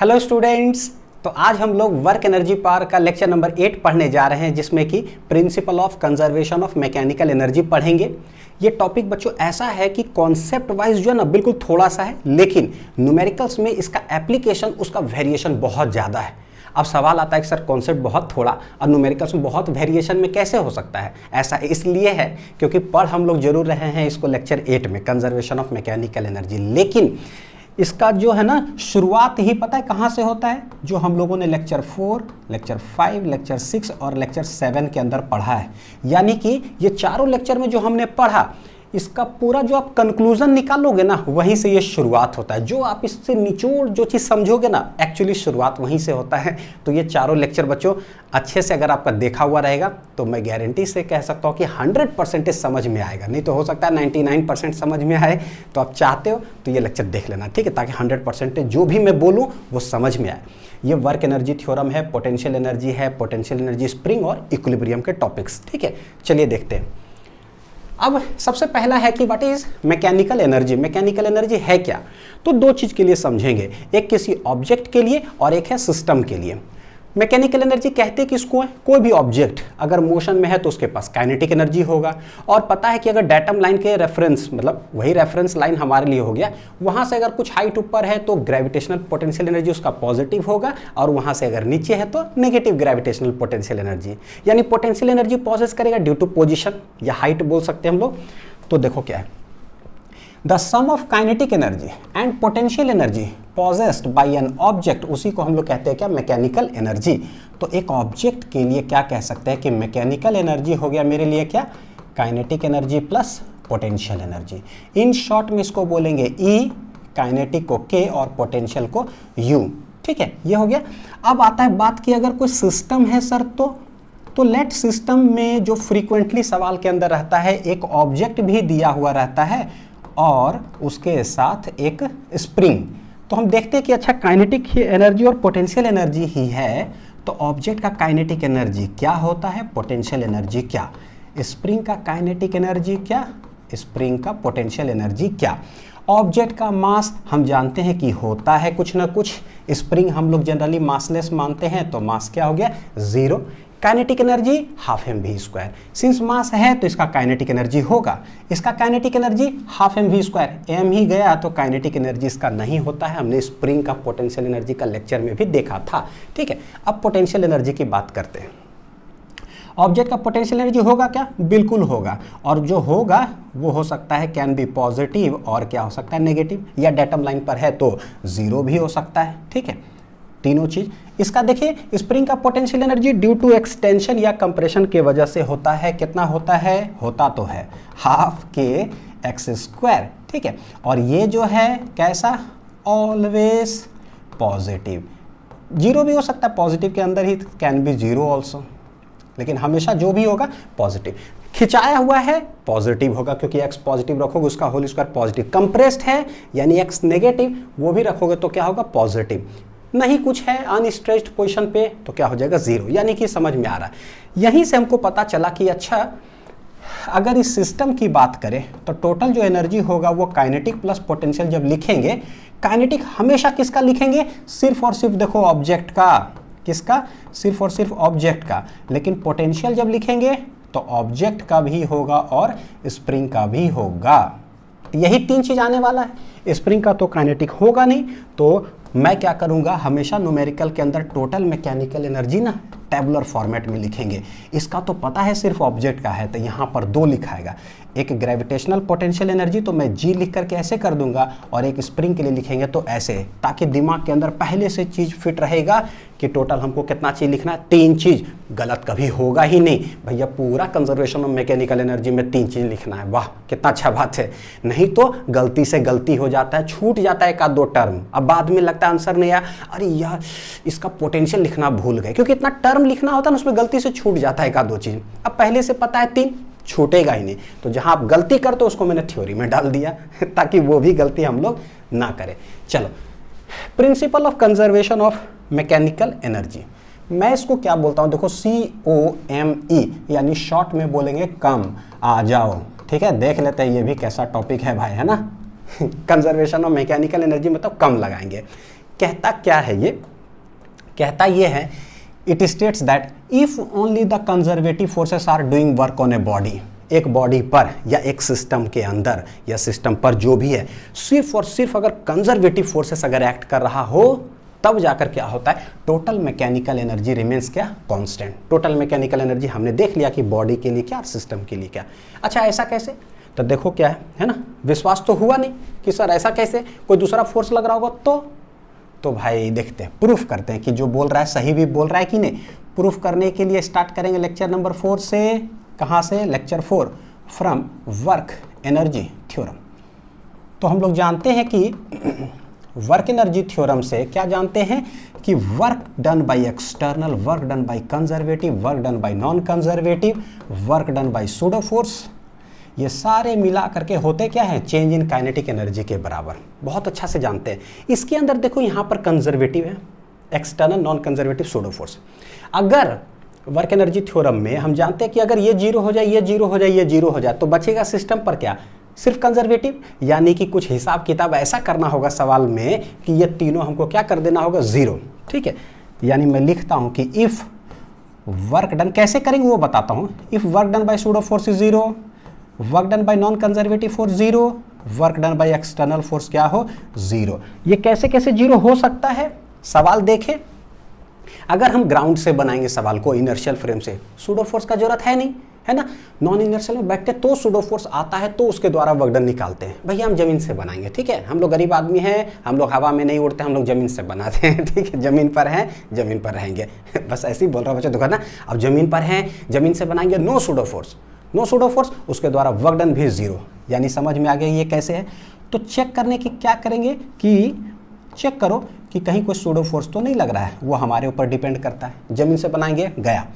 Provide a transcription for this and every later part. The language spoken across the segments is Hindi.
Hello students. तो आज हम लोग वर्क एनर्जी पावर का लेक्चर नंबर 8 पढ़ने जा रहे हैं, जिसमें कि principle of conservation of mechanical energy पढ़ेंगे। ये टॉपिक बच्चों ऐसा है कि कॉन्सेप्ट वाइज जो है ना बिल्कुल थोड़ा सा है, लेकिन न्यूमेरिकल्स में इसका एप्लीकेशन, उसका वेरिएशन बहुत ज़्यादा है। अब सवाल आता है कि सर कॉन्सेप्ट बहुत थोड़ा और न्यूमेरिकल्स में बहुत वेरिएशन में कैसे हो सकता है? ऐसा इसलिए है क्योंकि पढ़ हम लोग जरूर रहे हैं इसको लेक्चर 8 में, कंजर्वेशन ऑफ मैकेनिकल एनर्जी, लेकिन इसका जो है ना शुरुआत ही पता है कहाँ से होता है? जो हम लोगों ने लेक्चर 4, लेक्चर 5, लेक्चर 6 और लेक्चर 7 के अंदर पढ़ा है। यानी कि ये चारों लेक्चर में जो हमने पढ़ा, इसका पूरा जो आप कंक्लूजन निकालोगे ना, वहीं से ये शुरुआत होता है। जो आप इससे निचोड़ जो चीज़ समझोगे ना, एक्चुअली शुरुआत वहीं से होता है। तो ये चारों लेक्चर बच्चों अच्छे से अगर आपका देखा हुआ रहेगा तो मैं गारंटी से कह सकता हूँ कि 100% समझ में आएगा। नहीं तो हो सकता है 99% समझ में आए। तो आप चाहते हो तो ये लेक्चर देख लेना, ठीक है, ताकि 100% जो भी मैं बोलूँ वो समझ में आए। ये वर्क एनर्जी थ्योरम है, पोटेंशियल एनर्जी है, पोटेंशियल एनर्जी स्प्रिंग और इक्विलिब्रियम के टॉपिक्स, ठीक है। चलिए देखते हैं। अब सबसे पहला है कि what is mechanical energy. Mechanical energy है क्या? तो दो चीज के लिए समझेंगे, एक किसी ऑब्जेक्ट के लिए और एक है सिस्टम के लिए। मैकेनिकल एनर्जी कहते हैं कि इसको कोई भी ऑब्जेक्ट अगर मोशन में है तो उसके पास काइनेटिक एनर्जी होगा। और पता है कि अगर डेटम लाइन के रेफरेंस, मतलब वही रेफरेंस लाइन हमारे लिए हो गया, वहां से अगर कुछ हाइट ऊपर है तो ग्रेविटेशनल पोटेंशियल एनर्जी उसका पॉजिटिव होगा, और वहां से अगर नीचे है तो नेगेटिव ग्रेविटेशनल पोटेंशियल एनर्जी। यानी पोटेंशियल एनर्जी पॉजेस करेगा ड्यू टू पोजिशन या हाइट बोल सकते हैं हम लोग। तो देखो क्या है, the sum of kinetic energy and potential energy possessed by an object, उसी को हम लोग कहते हैं क्या? Mechanical energy. तो एक ऑब्जेक्ट के लिए क्या कह सकते हैं कि मैकेनिकल एनर्जी हो गया मेरे लिए क्या? Kinetic energy plus potential energy. In short में इसको बोलेंगे ई, काइनेटिक को के और पोटेंशियल को यू, ठीक है। ये हो गया। अब आता है बात की अगर कोई सिस्टम है सर, तो लेट सिस्टम में जो फ्रीक्वेंटली सवाल के अंदर रहता है, एक ऑब्जेक्ट भी दिया हुआ रहता है और उसके साथ एक स्प्रिंग। तो हम देखते हैं कि अच्छा काइनेटिक एनर्जी और पोटेंशियल एनर्जी ही है, तो ऑब्जेक्ट का काइनेटिक एनर्जी क्या होता है, पोटेंशियल एनर्जी क्या? स्प्रिंग का काइनेटिक एनर्जी क्या, स्प्रिंग का पोटेंशियल एनर्जी क्या? ऑब्जेक्ट का मास हम जानते हैं कि होता है कुछ ना कुछ, स्प्रिंग हम लोग जनरली मासलेस मानते हैं, तो मास क्या हो गया? 0। Kinetic energy half m v square. Since mass है तो इसका काइनेटिक एनर्जी होगा, इसका kinetic energy half m v square. M ही गया तो काइनेटिक एनर्जी इसका नहीं होता है। हमने स्प्रिंग का पोटेंशियल एनर्जी का लेक्चर में भी देखा था, ठीक है। अब पोटेंशियल एनर्जी की बात करते हैं। ऑब्जेक्ट का पोटेंशियल एनर्जी होगा क्या? बिल्कुल होगा, और जो होगा वो हो सकता है कैन बी पॉजिटिव और क्या हो सकता है? नेगेटिव, या डेटम लाइन पर है तो 0 भी हो सकता है, ठीक है। तीनों चीज। इसका देखिए, स्प्रिंग का potential energy due to extension या कंप्रेशन के वजह से होता है। कितना होता है? होता तो है हाफ के एक्स स्क्वायर, ठीक है। और ये जो है कैसा? Always positive. 0 भी हो सकता है, पॉजिटिव के अंदर ही कैन बी 0 ऑल्सो, लेकिन हमेशा जो भी होगा पॉजिटिव। खिंचाया हुआ है पॉजिटिव होगा, क्योंकि x पॉजिटिव रखोगे उसका होल स्क्वायर पॉजिटिव। कंप्रेस्ड है यानी x नेगेटिव, वो भी रखोगे तो क्या होगा? पॉजिटिव। नहीं कुछ है अनस्ट्रेच्ड पोजीशन पे तो क्या हो जाएगा? 0। यानी कि समझ में आ रहा है। यहीं से हमको पता चला कि अच्छा अगर इस सिस्टम की बात करें तो टोटल जो एनर्जी होगा वो काइनेटिक प्लस पोटेंशियल जब लिखेंगे, काइनेटिक हमेशा किसका लिखेंगे? सिर्फ और सिर्फ देखो ऑब्जेक्ट का। किसका? सिर्फ और सिर्फ ऑब्जेक्ट का। लेकिन पोटेंशियल जब लिखेंगे तो ऑब्जेक्ट का भी होगा और स्प्रिंग का भी होगा। यही 3 चीज आने वाला है। स्प्रिंग का तो काइनेटिक होगा नहीं, तो मैं क्या करूंगा, हमेशा न्यूमेरिकल के अंदर टोटल मैकेनिकल एनर्जी ना टेबुलर फॉर्मेट में लिखेंगे। इसका तो पता है सिर्फ ऑब्जेक्ट का है, तो यहाँ पर 2 लिखाएगा। एक ग्रेविटेशनल पोटेंशियल एनर्जी तो मैं G लिख करके ऐसे कर दूंगा, और एक स्प्रिंग के लिए लिखेंगे तो ऐसे, ताकि दिमाग के अंदर पहले से चीज़ फिट रहेगा कि टोटल हमको कितना चीज़ लिखना है? 3 चीज़। गलत कभी होगा ही नहीं भैया, पूरा कंजर्वेशन ऑफ मैकेनिकल एनर्जी में 3 चीज़ लिखना है। वाह कितना अच्छा बात है। नहीं तो गलती से गलती हो जाता है, छूट जाता है 1-2 टर्म, अब बाद में लगता है आंसर नहीं आया, अरे यार इसका पोटेंशियल लिखना भूल गए, क्योंकि इतना टर्म लिखना होता है ना, उसमें गलती से छूट जाता है 1-2 चीज़। अब पहले से पता है 3, छूटेगा ही नहीं। तो जहां आप गलती करते हो उसको मैंने थ्योरी में डाल दिया ताकि वो भी गलती हम लोग ना करें। चलो, principle of conservation of mechanical energy, मैं इसको क्या बोलता हूं? देखो COME, यानी शॉर्ट में बोलेंगे कम, आ जाओ, ठीक है। देख लेते हैं ये भी कैसा टॉपिक है भाई, है ना। कंजर्वेशन ऑफ मैकेनिकल एनर्जी मतलब कम लगाएंगे। कहता क्या है ये? कहता ये है, it states that if only the conservative forces are doing work on a body, एक बॉडी पर या एक सिस्टम के अंदर या सिस्टम पर जो भी है, सिर्फ और सिर्फ अगर कंजर्वेटिव फोर्सेस अगर एक्ट कर रहा हो तब जाकर क्या होता है, टोटल मैकेनिकल एनर्जी रिमेन्स क्या, कांस्टेंट। टोटल मैकेनिकल एनर्जी हमने देख लिया कि बॉडी के लिए क्या और सिस्टम के लिए क्या। अच्छा ऐसा कैसे? तो देखो क्या है ना, विश्वास तो हुआ नहीं कि सर ऐसा कैसे, कोई दूसरा फोर्स लग रहा होगा तो भाई देखते हैं, प्रूफ करते हैं कि जो बोल रहा है सही भी बोल रहा है कि नहीं। प्रूफ करने के लिए स्टार्ट करेंगे लेक्चर नंबर 4 से। कहाँ से? Lecture 4 from work energy theorem. तो हम लोग जानते हैं कि वर्क एनर्जी थ्योरम से क्या जानते हैं कि work done by external, work done by conservative, work done bye non conservative, work done bye pseudo force, ये सारे मिला करके होते क्या है, चेंज इन काइनेटिक एनर्जी के बराबर। बहुत अच्छा से जानते हैं। इसके अंदर देखो यहाँ पर कंजर्वेटिव है, external, non conservative, pseudo force. अगर वर्क एनर्जी थ्योरम में हम जानते हैं कि अगर ये जीरो हो जाए, ये जीरो हो जाए, ये जीरो हो जाए, तो बचेगा सिस्टम पर क्या, सिर्फ कंजर्वेटिव। यानी कि कुछ हिसाब किताब ऐसा करना होगा सवाल में कि ये तीनों हमको क्या कर देना होगा, जीरो। ठीक है, यानी मैं लिखता हूं कि इफ वर्क डन, कैसे करेंगे वो बताता हूं। If work done bye pseudo force is zero, work done bye non conservative force zero, work done by external force क्या हो, जीरो। ये कैसे कैसे जीरो हो सकता है, सवाल देखें। अगर हम ग्राउंड से बनाएंगे सवाल को, इनर्शियल फ्रेम से, सूडो फोर्स का जरूरत है नहीं, है ना। नॉन इनर्शियल में बैठते तो सूडो फोर्स आता है तो उसके द्वारा वर्क डन निकालते हैं। भैया हम जमीन से बनाएंगे, ठीक है, हम लोग गरीब आदमी हैं, हम लोग हवा में नहीं उड़ते, हम लोग जमीन से बनाते हैं, ठीक है, जमीन पर हैं, जमीन पर रहेंगे। बस ऐसे ही बोल रहा हूँ बच्चों, देखो ना, अब जमीन पर हैं, जमीन से बनाएंगे, no pseudo force, no pseudo force, उसके द्वारा वर्क डन भी जीरो। यानी समझ में आ गया ये कैसे है। तो चेक करने की क्या करेंगे कि चेक करो कि कहीं कोई सूडो फोर्स तो नहीं लग रहा है, वो हमारे ऊपर डिपेंड करता है। जमीन से बनाएंगे, गया।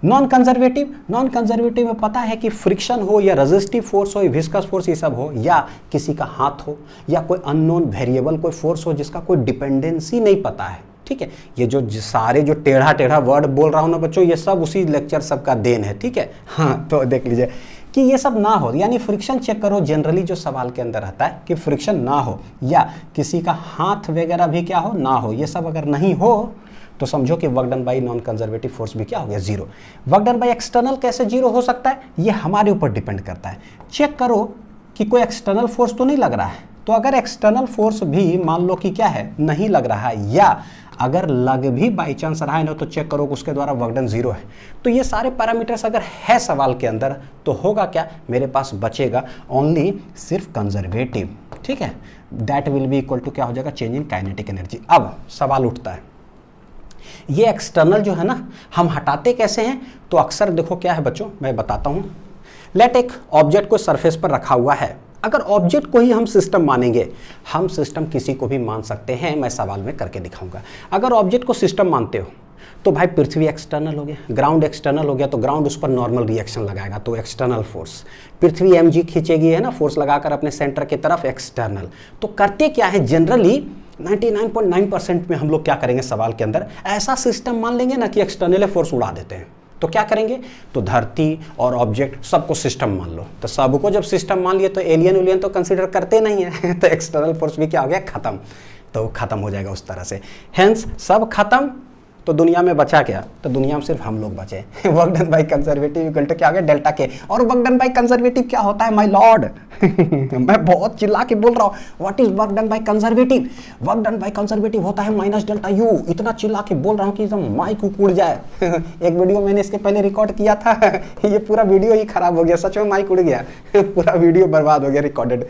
नॉन कंजर्वेटिव, नॉन कंजर्वेटिव में पता है कि फ्रिक्शन हो या रेजिस्टिव फोर्स हो या विस्कस फोर्स ये सब हो, या किसी का हाथ हो, या कोई अननोन वेरिएबल कोई फोर्स हो जिसका कोई डिपेंडेंसी नहीं पता है। ठीक है, ये जो सारे जो टेढ़ा टेढ़ा वर्ड बोल रहा हूँ ना बच्चों, ये सब उसी लेक्चर सबका देन है। ठीक है, हाँ, तो देख लीजिए कि ये सब ना हो, यानी फ्रिक्शन चेक करो। जनरली जो सवाल के अंदर रहता है कि फ्रिक्शन ना हो या किसी का हाथ वगैरह भी क्या हो, ना हो, ये सब अगर नहीं हो तो समझो कि work done bye non conservative force भी क्या हो गया, zero. Work done by external कैसे जीरो हो सकता है, ये हमारे ऊपर डिपेंड करता है। चेक करो कि कोई एक्सटर्नल फोर्स तो नहीं लग रहा है। तो अगर एक्सटर्नल फोर्स भी मान लो कि क्या है, नहीं लग रहा है, या अगर लग भी बाई चांस रहा है ना, तो चेक करो कि उसके द्वारा वर्क डन जीरो है। तो ये सारे पैरामीटर्स अगर है सवाल के अंदर, तो होगा क्या, मेरे पास बचेगा ओनली सिर्फ कंजर्वेटिव। ठीक है, that will be equal to क्या हो जाएगा, चेंज इन काइनेटिक एनर्जी। अब सवाल उठता है, ये एक्सटर्नल जो है ना, हम हटाते कैसे हैं? तो अक्सर देखो क्या है बच्चों, मैं बताता हूं। लेट एक ऑब्जेक्ट को सरफेस पर रखा हुआ है, अगर ऑब्जेक्ट को ही हम सिस्टम मानेंगे, हम सिस्टम किसी को भी मान सकते हैं, मैं सवाल में करके दिखाऊंगा। अगर ऑब्जेक्ट को सिस्टम मानते हो तो भाई पृथ्वी एक्सटर्नल हो गया, ग्राउंड एक्सटर्नल हो गया, तो ग्राउंड उस पर नॉर्मल रिएक्शन लगाएगा, तो एक्सटर्नल फोर्स। पृथ्वी mg खींचेगी, है ना, फोर्स लगाकर अपने सेंटर की तरफ, एक्सटर्नल। तो करते क्या है, जनरली 99.9% में हम लोग क्या करेंगे, सवाल के अंदर ऐसा सिस्टम मान लेंगे ना कि एक्सटर्नल फोर्स उड़ा देते हैं। तो क्या करेंगे, तो धरती और ऑब्जेक्ट सबको सिस्टम मान लो। तो सबको जब सिस्टम मान लिए तो एलियन तो कंसीडर करते नहीं है, तो एक्सटर्नल फोर्स भी क्या हो गया, खत्म। तो खत्म हो जाएगा उस तरह से। हेंस सब खत्म, तो दुनिया में बचा क्या, तो दुनिया में सिर्फ हम लोग बचे। Work done by conservative equal to क्या हो गया, डेल्टा के। और वर्क डन बाय कंजर्वेटिव क्या होता है, माय लॉर्ड? मैं बहुत चिल्ला के बोल रहा हूँ, what is work done by conservative? Work done by conservative होता है माइनस डेल्टा यू। इतना चिल्ला के बोल रहा हूँ कि एकदम माइक उड़ जाए। एक वीडियो मैंने इसके पहले रिकॉर्ड किया था, ये पूरा वीडियो ही खराब हो गया, सच में माइक उड़ गया, पूरा वीडियो बर्बाद हो गया रिकॉर्डेड।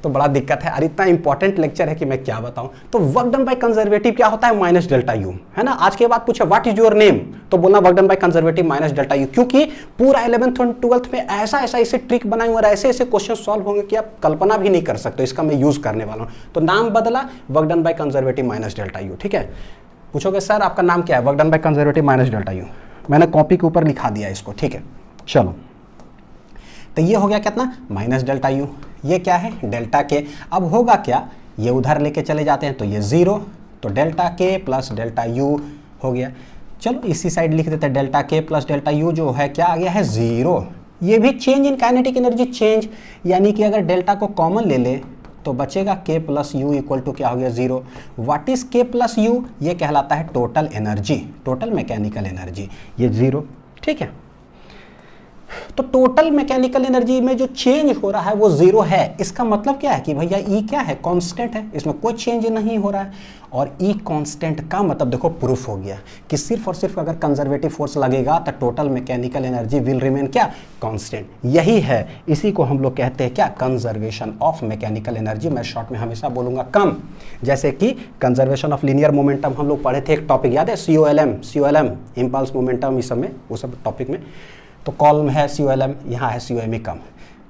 तो बड़ा दिक्कत है, और इतना इंपॉर्टेंट लेक्चर है कि मैं क्या बताऊं। तो वर्क डन बाय कंजर्वेटिव क्या होता है, माइनस डेल्टा यू, है ना। आज के बाद पूछे व्हाट इज योर नेम, तो बोलना work done by conservative minus delta U, क्योंकि पूरा 11th और 12th में ऐसा ऐसा इसे ट्रिक बनाए और ऐसे ऐसे क्वेश्चन सॉल्व होंगे कि आप कल्पना भी नहीं कर सकते। इसका मैं यूज करने वाला हूं, तो नाम बदला, work done by conservative minus delta U. ठीक है, पूछोगे सर आपका नाम क्या है, work done by conservative minus delta U. मैंने कॉपी के ऊपर लिखा दिया इसको, ठीक है। चलो, तो ये हो गया कितना, माइनस डेल्टा यू। ये क्या है, डेल्टा के। अब होगा क्या, ये उधर लेके चले जाते हैं तो ये जीरो, तो डेल्टा के प्लस डेल्टा यू हो गया। चलो इसी साइड लिख देते हैं, डेल्टा के प्लस डेल्टा यू जो है क्या आ गया है, जीरो। ये भी change in kinetic energy change, यानी कि अगर डेल्टा को कॉमन ले ले तो बचेगा k plus U equal to क्या हो गया 0। What is k plus U? ये कहलाता है total energy, total mechanical energy, ये 0। ठीक है, तो टोटल मैकेनिकल एनर्जी में जो चेंज हो रहा है वो 0 है। इसका मतलब क्या है कि भैया E क्या है? कांस्टेंट है, इसमें कोई चेंज नहीं हो रहा है। और E कांस्टेंट का मतलब देखो प्रूफ हो गया कि सिर्फ और सिर्फ अगर कंजर्वेटिव फोर्स लगेगा तो total mechanical energy will remain क्या? कांस्टेंट। यही है, इसी को हम लोग कहते हैं क्या? Conservation of mechanical energy. मैं शॉर्ट में हमेशा बोलूंगा कम। जैसे कि कंजर्वेशन ऑफ लीनियर मोमेंटम हम लोग पढ़े थे, एक टॉपिक याद है? COLM इंपल्स मोमेंटम, इस समय वो सब टॉपिक में। तो कॉलम है COLM, यहाँ है COMe कम।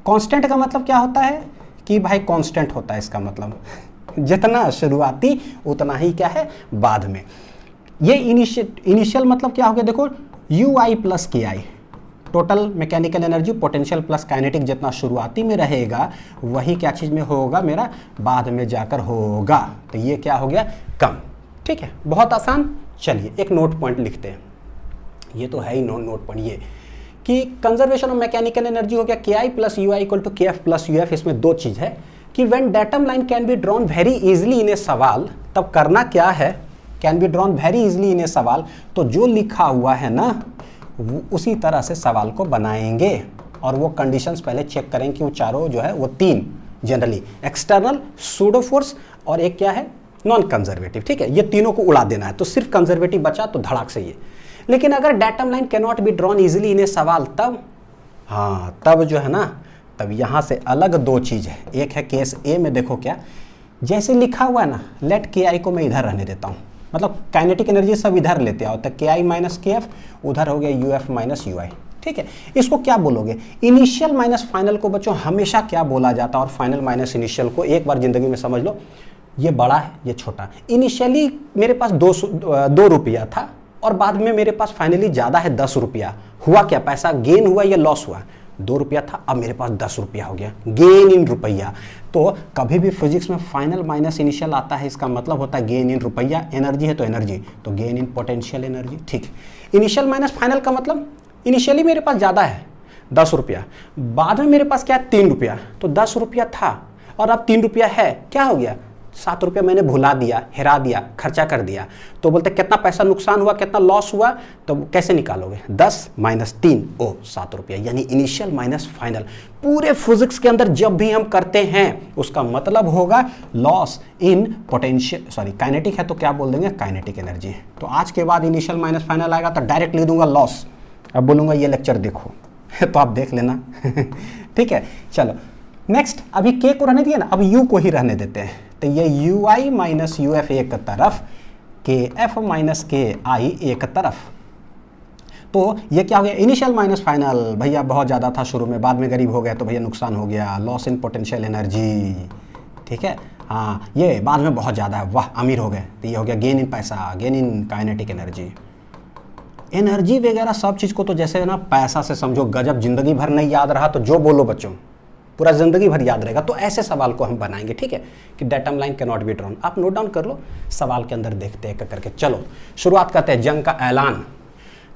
कांस्टेंट का मतलब क्या होता है कि भाई कांस्टेंट होता है, इसका मतलब जितना शुरुआती उतना ही क्या है बाद में। ये इनिशियल मतलब क्या हो गया? देखो UI plus KI, total mechanical energy potential plus kinetic, जितना शुरुआती में रहेगा वही क्या चीज़ में होगा? मेरा बाद में जाकर होगा। तो ये क्या हो गया? कम। ठीक है, बहुत आसान। चलिए एक नोट पॉइंट लिखते हैं, ये तो है ही नोट पॉइंट, ये कि कंजर्वेशन ऑफ मैकेनिकल एनर्जी हो गया KI plus UI equal to KF plus UF। इसमें दो चीज़ है कि when datum line can be drawn very easily in a सवाल, तब करना क्या है? Can be drawn very easily in a सवाल, तो जो लिखा हुआ है ना वो उसी तरह से सवाल को बनाएंगे और वो कंडीशंस पहले चेक करेंगे कि वो चारों जो है वो तीन जनरली एक्सटर्नल, सूडो फोर्स और एक क्या है? Non conservative. ठीक है, ये तीनों को उड़ा देना है, तो सिर्फ कंजर्वेटिव बचा तो धड़ाक से ये। लेकिन अगर datum line can not be drawn easily in a सवाल, तब हाँ तब जो है ना, तब यहाँ से अलग दो चीज़ है। एक है केस ए में, देखो क्या जैसे लिखा हुआ है ना, लेट KI को मैं इधर रहने देता हूँ, मतलब काइनेटिक एनर्जी सब इधर लेते आओ, तो KI माइनस KF, उधर हो गया UF माइनस UI। ठीक है, इसको क्या बोलोगे? इनिशियल माइनस फाइनल को बच्चों हमेशा क्या बोला जाता है? और फाइनल माइनस इनिशियल को एक बार जिंदगी में समझ लो, ये बड़ा है ये छोटा। इनिशियली मेरे पास 2 रुपया था और बाद में मेरे पास फाइनली ज़्यादा है 10 रुपया। हुआ क्या? पैसा गेन हुआ या लॉस हुआ? 2 रुपया था, अब मेरे पास 10 रुपया हो गया, गेन इन रुपया। तो कभी भी फिजिक्स में फाइनल माइनस इनिशियल आता है, इसका मतलब होता है गेन इन रुपया। एनर्जी है तो एनर्जी, तो गेन इन पोटेंशियल एनर्जी। ठीक, इनिशियल माइनस फाइनल का मतलब इनिशियली मेरे पास ज़्यादा है 10 रुपया, बाद में मेरे पास क्या है? 3 रुपया। तो 10 रुपया था और अब 3 रुपया है, क्या हो गया? 7 रुपया मैंने भुला दिया, हिरा दिया, खर्चा कर दिया। तो बोलते कितना पैसा नुकसान हुआ, कितना लॉस हुआ? तो कैसे निकालोगे? 10 माइनस 3, 7 रुपया, यानी इनिशियल माइनस फाइनल। पूरे फिजिक्स के अंदर जब भी हम करते हैं उसका मतलब होगा loss in potential, sorry kinetic है तो क्या बोल देंगे? Kinetic energy. तो आज के बाद इनिशियल माइनस फाइनल आएगा तो डायरेक्ट लिख दूंगा लॉस। अब बोलूंगा ये लेक्चर देखो तो आप देख लेना ठीक है, चलो नेक्स्ट। अभी K को रहने दिया ना, अब U को ही रहने देते हैं। तो ये UI माइनस UF एक तरफ, KF माइनस KI एक तरफ। तो ये क्या हो गया? Initial minus final. भैया बहुत ज़्यादा था शुरू में, बाद में गरीब हो गया तो भैया नुकसान हो गया, लॉस इन पोटेंशियल एनर्जी। ठीक है, हाँ ये बाद में बहुत ज़्यादा है, वाह अमीर हो गए, तो ये हो गया गेन इन पैसा, gain in kinetic energy. Energy वगैरह सब चीज़ को तो जैसे ना पैसा से समझो, गजब जिंदगी भर नहीं याद रहा तो जो बोलो बच्चों पूरा जिंदगी भर याद रहेगा। तो ऐसे सवाल को हम बनाएंगे। ठीक है, कि datum line can not be drawn. आप नोट डाउन कर लो, सवाल के अंदर देखते हैं करके। चलो शुरुआत करते हैं जंग का ऐलान।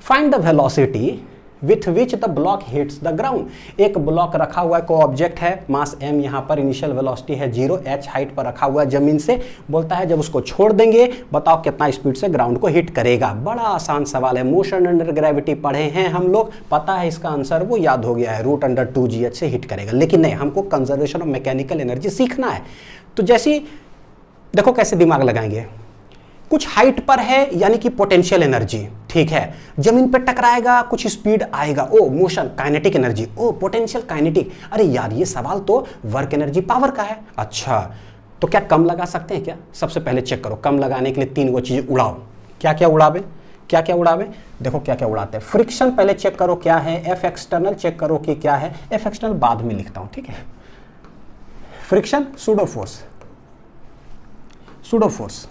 Find the velocity with which the block hits the ground. एक ब्लॉक रखा हुआ है, को ऑब्जेक्ट है, मास m, यहाँ पर इनिशियल वेलोसिटी है 0, h हाइट पर रखा हुआ है जमीन से। बोलता है जब उसको छोड़ देंगे बताओ कितना स्पीड से ग्राउंड को हिट करेगा। बड़ा आसान सवाल है, मोशन अंडर ग्रेविटी पढ़े हैं हम लोग, पता है इसका आंसर, वो याद हो गया है, रूट अंडर 2gh से हिट करेगा। लेकिन नहीं, हमको कंजर्वेशन ऑफ मैकेनिकल एनर्जी सीखना है। तो जैसी देखो कैसे दिमाग लगाएंगे, कुछ हाइट पर है यानी कि पोटेंशियल एनर्जी, ठीक है, जमीन पे टकराएगा कुछ स्पीड आएगा, ओ मोशन काइनेटिक एनर्जी, ओ पोटेंशियल काइनेटिक। अरे यार ये सवाल तो वर्क एनर्जी पावर का है। अच्छा तो क्या कम लगा सकते हैं क्या? सबसे पहले चेक करो, कम लगाने के लिए 3 वो चीजें उड़ाओ। क्या क्या उड़ावे? क्या क्या उड़ावे? देखो क्या क्या उड़ाते हैं। फ्रिक्शन पहले चेक करो क्या है, एफ एक्सटर्नल चेक करो कि क्या है, एफ एक्सटर्नल बाद में लिखता हूं, ठीक है। Friction pseudo force, pseudo force,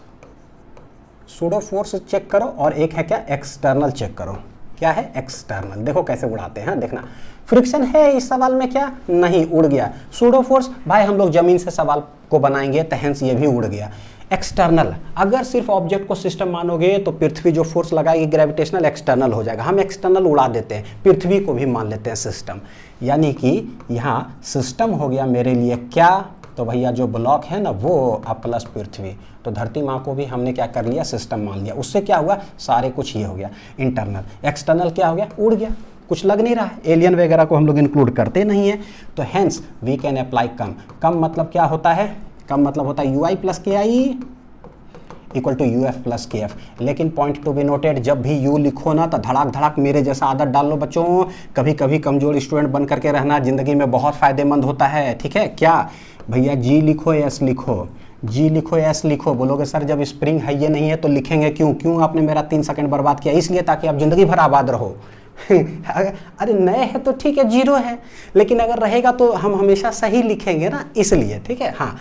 pseudo force check करो, और एक है क्या एक्सटर्नल चेक करो। क्या है? एक्सटर्नल। देखो कैसे उड़ाते हैं, देखना। फ्रिक्शन है इस सवाल में क्या? नहीं, उड़ गया। सूडो फोर्स भाई हम लोग जमीन से सवाल को बनाएंगे तो हेंस ये भी उड़ गया। एक्सटर्नल, अगर सिर्फ ऑब्जेक्ट को सिस्टम मानोगे तो पृथ्वी जो फोर्स लगाएगी ग्रेविटेशनल, एक्सटर्नल हो जाएगा। हम एक्सटर्नल उड़ा देते हैं, पृथ्वी को भी मान लेते हैं सिस्टम। यानी कि यहाँ सिस्टम हो गया मेरे लिए क्या? तो भैया जो ब्लॉक है ना वो अब प्लस पृथ्वी, तो धरती माँ को भी हमने क्या कर लिया, सिस्टम मान लिया। उससे क्या हुआ, सारे कुछ ये हो गया इंटरनल। एक्सटर्नल क्या हो गया, उड़ गया, कुछ लग नहीं रहा है। एलियन वगैरह को हम लोग इंक्लूड करते नहीं है। तो hence we can apply come. Come मतलब क्या होता है, कम मतलब होता है UI plus KI equal to UF plus KF। लेकिन पॉइंट टू बी नोटेड, जब भी U लिखो ना तो धड़ाक धड़ाक मेरे जैसा आदत डाल लो बच्चों। कभी कभी कमजोर स्टूडेंट बन करके रहना ज़िंदगी में बहुत फ़ायदेमंद होता है, ठीक है। क्या भैया, G लिखो S लिखो, G लिखो S लिखो। बोलोगे सर जब स्प्रिंग है ये नहीं है तो लिखेंगे क्यों? क्यों आपने मेरा 3 सेकंड बर्बाद किया? इसलिए ताकि आप ज़िंदगी भर आबाद रहो। अरे नए है तो ठीक है, 0 है, लेकिन अगर रहेगा तो हम हमेशा सही लिखेंगे ना, इसलिए, ठीक है। हाँ,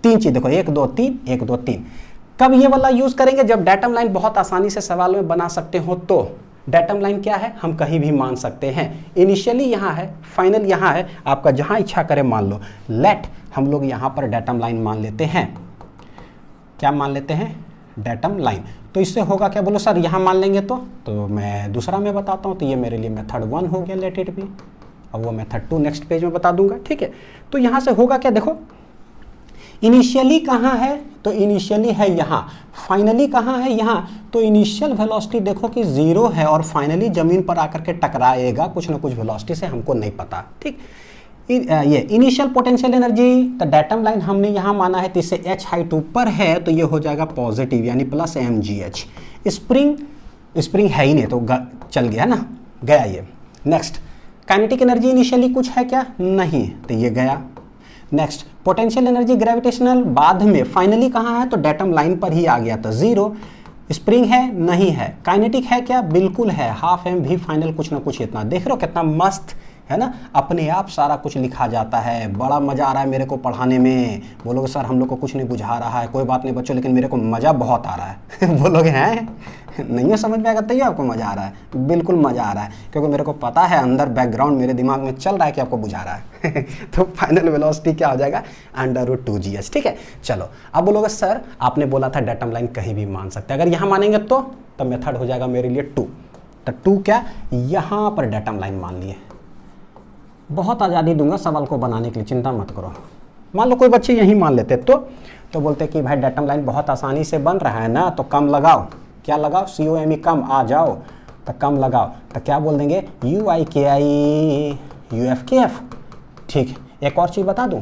3 चीज़ देखो, 1 2 3, 1 2 3। कब ये वाला यूज़ करेंगे, जब डेटम लाइन बहुत आसानी से सवाल में बना सकते हो। तो डेटम लाइन क्या है, हम कहीं भी मान सकते हैं। इनिशियली यहाँ है, फाइनल यहाँ है, आपका जहाँ इच्छा करे मान लो। लेट हम लोग यहाँ पर डेटम लाइन मान लेते हैं। क्या मान लेते हैं, डेटम लाइन। तो इससे होगा क्या, बोलो सर यहाँ मान लेंगे तो मैं दूसरा में बताता हूँ। तो ये मेरे लिए मेथड 1 हो गया, लेट इट बी। अब वो मेथड 2 नेक्स्ट पेज में बता दूंगा, ठीक है। तो यहाँ से होगा क्या, देखो इनिशियली कहाँ है, तो इनिशियली है यहाँ। फाइनली कहाँ है, यहाँ। तो इनिशियल वेलोसिटी देखो कि 0 है और फाइनली जमीन पर आकर के टकराएगा कुछ ना कुछ वेलोसिटी से, हमको नहीं पता, ठीक। ये इनिशियल पोटेंशियल एनर्जी, तो डेटम लाइन हमने यहाँ माना है, तो इससे H हाइट ऊपर है तो ये हो जाएगा पॉजिटिव यानी प्लस mgh। स्प्रिंग है ही नहीं तो चल गया ना, गया ये। नेक्स्ट काइनेटिक एनर्जी इनिशियली कुछ है क्या, नहीं, तो ये गया। नेक्स्ट पोटेंशियल एनर्जी ग्रेविटेशनल बाद में, फाइनली कहाँ है, तो डेटम लाइन पर ही आ गया था 0। स्प्रिंग है, नहीं है। काइनेटिक है क्या, बिल्कुल है, हाफ एम भी फाइनल कुछ ना कुछ इतना। देख रहे हो कितना मस्त है ना, अपने आप सारा कुछ लिखा जाता है। बड़ा मज़ा आ रहा है मेरे को पढ़ाने में। बोलोगे सर हम लोग को कुछ नहीं बुझा रहा है, कोई बात नहीं बच्चों, लेकिन मेरे को मज़ा बहुत आ रहा है। बोलोगे हैं नहीं है, समझ में आएगा तैयार, आपको मज़ा आ रहा है, बिल्कुल मज़ा आ रहा है, क्योंकि मेरे को पता है अंदर बैकग्राउंड मेरे दिमाग में चल रहा है कि आपको बुझा रहा है। तो फाइनल वेलोसिटी क्या हो जाएगा, √2gh, ठीक है। चलो अब बोलोगे सर आपने बोला था डेटम लाइन कहीं भी मान सकते हैं, अगर यहाँ मानेंगे तो मेथड हो जाएगा मेरे लिए 2। तो 2 क्या, यहाँ पर डेटम लाइन मान लिए। बहुत आज़ादी दूंगा सवाल को बनाने के लिए, चिंता मत करो। मान लो कोई बच्चे यही मान लेते तो बोलते कि भाई डेटम लाइन बहुत आसानी से बन रहा है ना, तो कम लगाओ। क्या लगाओ, COME कम, आ जाओ तो कम लगाओ। तो क्या बोल देंगे, UI KI UF KF, ठीक। एक और चीज़ बता दूं,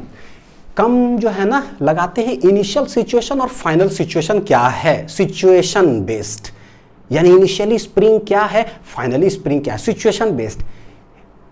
कम जो है ना लगाते हैं इनिशियल सिचुएशन और फाइनल सिचुएशन क्या है, सिचुएशन बेस्ड। यानी इनिशियली स्प्रिंग क्या है, फाइनली स्प्रिंग क्या है, सिचुएशन बेस्ड।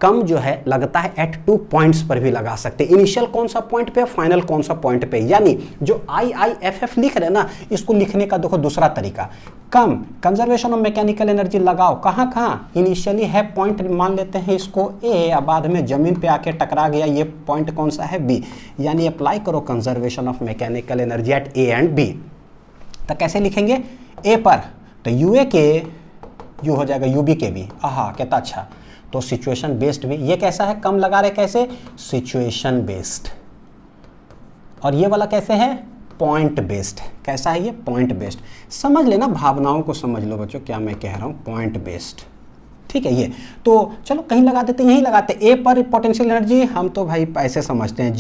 कम जो है लगता है एट 2 पॉइंट्स पर भी लगा सकते हैं। इनिशियल कौन सा पॉइंट पे, फाइनल कौन सा पॉइंट पे। यानी जो IIFF लिख रहे हैं ना, इसको लिखने का देखो दूसरा तरीका। कम कंजर्वेशन ऑफ मैकेनिकल एनर्जी लगाओ, कहाँ कहाँ, इनिशियली है पॉइंट मान लेते हैं इसको A, या बाद में जमीन पे आके टकरा गया, ये पॉइंट कौन सा है, B। यानी अप्लाई करो conservation of mechanical energy at A and B। तो कैसे लिखेंगे, A पर तो UA के U हो जाएगा UB के B। आहा कितना अच्छा। तो सिचुएशन बेस्ड भी, ये कैसा है, कम लगा रहे, कैसे, सिचुएशन बेस्ड। और ये वाला कैसे है, पॉइंट बेस्ड। कैसा है ये, पॉइंट बेस्ड। समझ लेना, भावनाओं को समझ लो बच्चों क्या मैं कह रहा हूँ, पॉइंट बेस्ड, ठीक है। ये तो चलो कहीं लगा देते, यहीं लगाते। ए पर पोटेंशियल एनर्जी हम तो भाई ऐसे समझते हैं,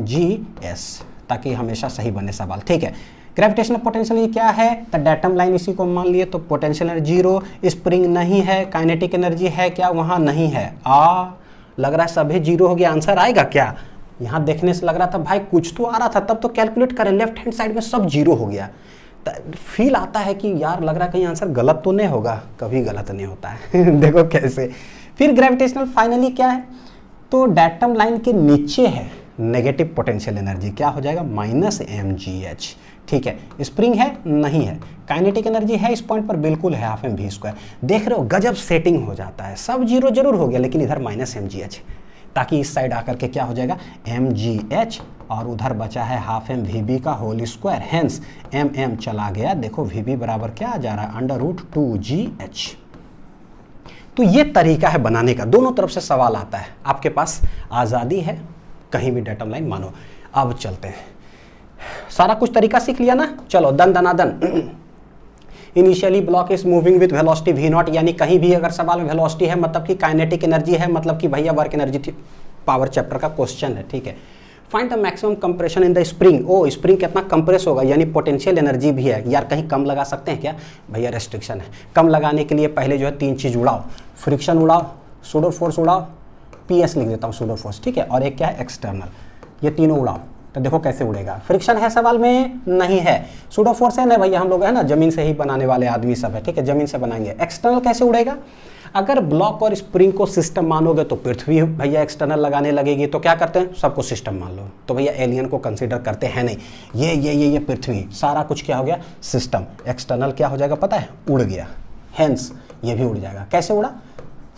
GS, ताकि हमेशा सही बने सवाल, ठीक है। ग्रेविटेशनल पोटेंशियल क्या है, तो डेटम लाइन इसी को मान लिए, तो पोटेंशियल एनर्जी 0। स्प्रिंग नहीं है, काइनेटिक एनर्जी है क्या, वहाँ नहीं है। लग रहा है सभी 0 हो गया, आंसर आएगा क्या। यहाँ देखने से लग रहा था भाई कुछ तो आ रहा था, तब तो कैलकुलेट करें, लेफ्ट हैंड साइड में सब 0 हो गया। फील आता है कि यार लग रहा है कहीं आंसर गलत तो नहीं होगा, कभी गलत नहीं होता है। देखो कैसे। फिर ग्रेविटेशनल फाइनली क्या है, तो डेटम लाइन के नीचे है नेगेटिव पोटेंशियल एनर्जी, क्या हो जाएगा, -mgh, ठीक है। स्प्रिंग है, नहीं है। काइनेटिक एनर्जी है इस पॉइंट पर, बिल्कुल है, हाफ mv²। देख रहे हो गजब सेटिंग हो जाता है, सब 0 जरूर हो गया, लेकिन इधर -mgh, ताकि इस साइड आकर के क्या हो जाएगा, mgh, और उधर बचा है हाफ mvb का होल स्क्वायर। हेंस mm चला गया, देखो vb बराबर क्या आ जा रहा है, √2gh। तो ये तरीका है बनाने का, दोनों तरफ से सवाल आता है, आपके पास आज़ादी है, कहीं भी डेटम लाइन मानो। अब चलते हैं, सारा कुछ तरीका सीख लिया ना, चलो done. Initially block is moving with velocity v0, यानी कहीं भी अगर सवाल में वेलोसिटी है मतलब कि काइनेटिक एनर्जी है, मतलब कि भैया वर्क एनर्जी पावर चैप्टर का क्वेश्चन है, ठीक है। Find the maximum compression in the spring. ओ स्प्रिंग कितना कंप्रेस होगा, यानी पोटेंशियल एनर्जी भी है यार, कहीं कम लगा सकते हैं क्या भैया, रेस्ट्रिक्शन है। कम लगाने के लिए पहले जो है 3 चीज़ उड़ाओ, फ्रिक्शन उड़ाओ, सूडो फोर्स उड़ाओ, PS लिख देता हूँ सूडो फोर्स, ठीक है, और एक क्या है एक्सटर्नल, ये तीनों उड़ाओ। तो देखो कैसे उड़ेगा। फ्रिक्शन है सवाल में, नहीं है। सूडो फोर्स है, नहीं भैया हम लोग है ना जमीन से ही बनाने वाले आदमी सब है, ठीक है, जमीन से बनाएंगे। एक्सटर्नल कैसे उड़ेगा, अगर ब्लॉक और स्प्रिंग को सिस्टम मानोगे तो पृथ्वी भैया एक्सटर्नल लगाने लगेगी, तो क्या करते हैं सबको सिस्टम मान लो, तो भैया एलियन को कंसीडर करते हैं नहीं, ये पृथ्वी सारा कुछ क्या हो गया सिस्टम, एक्सटर्नल क्या हो जाएगा पता है, उड़ गया, हेंस ये भी उड़ जाएगा। कैसे उड़ा,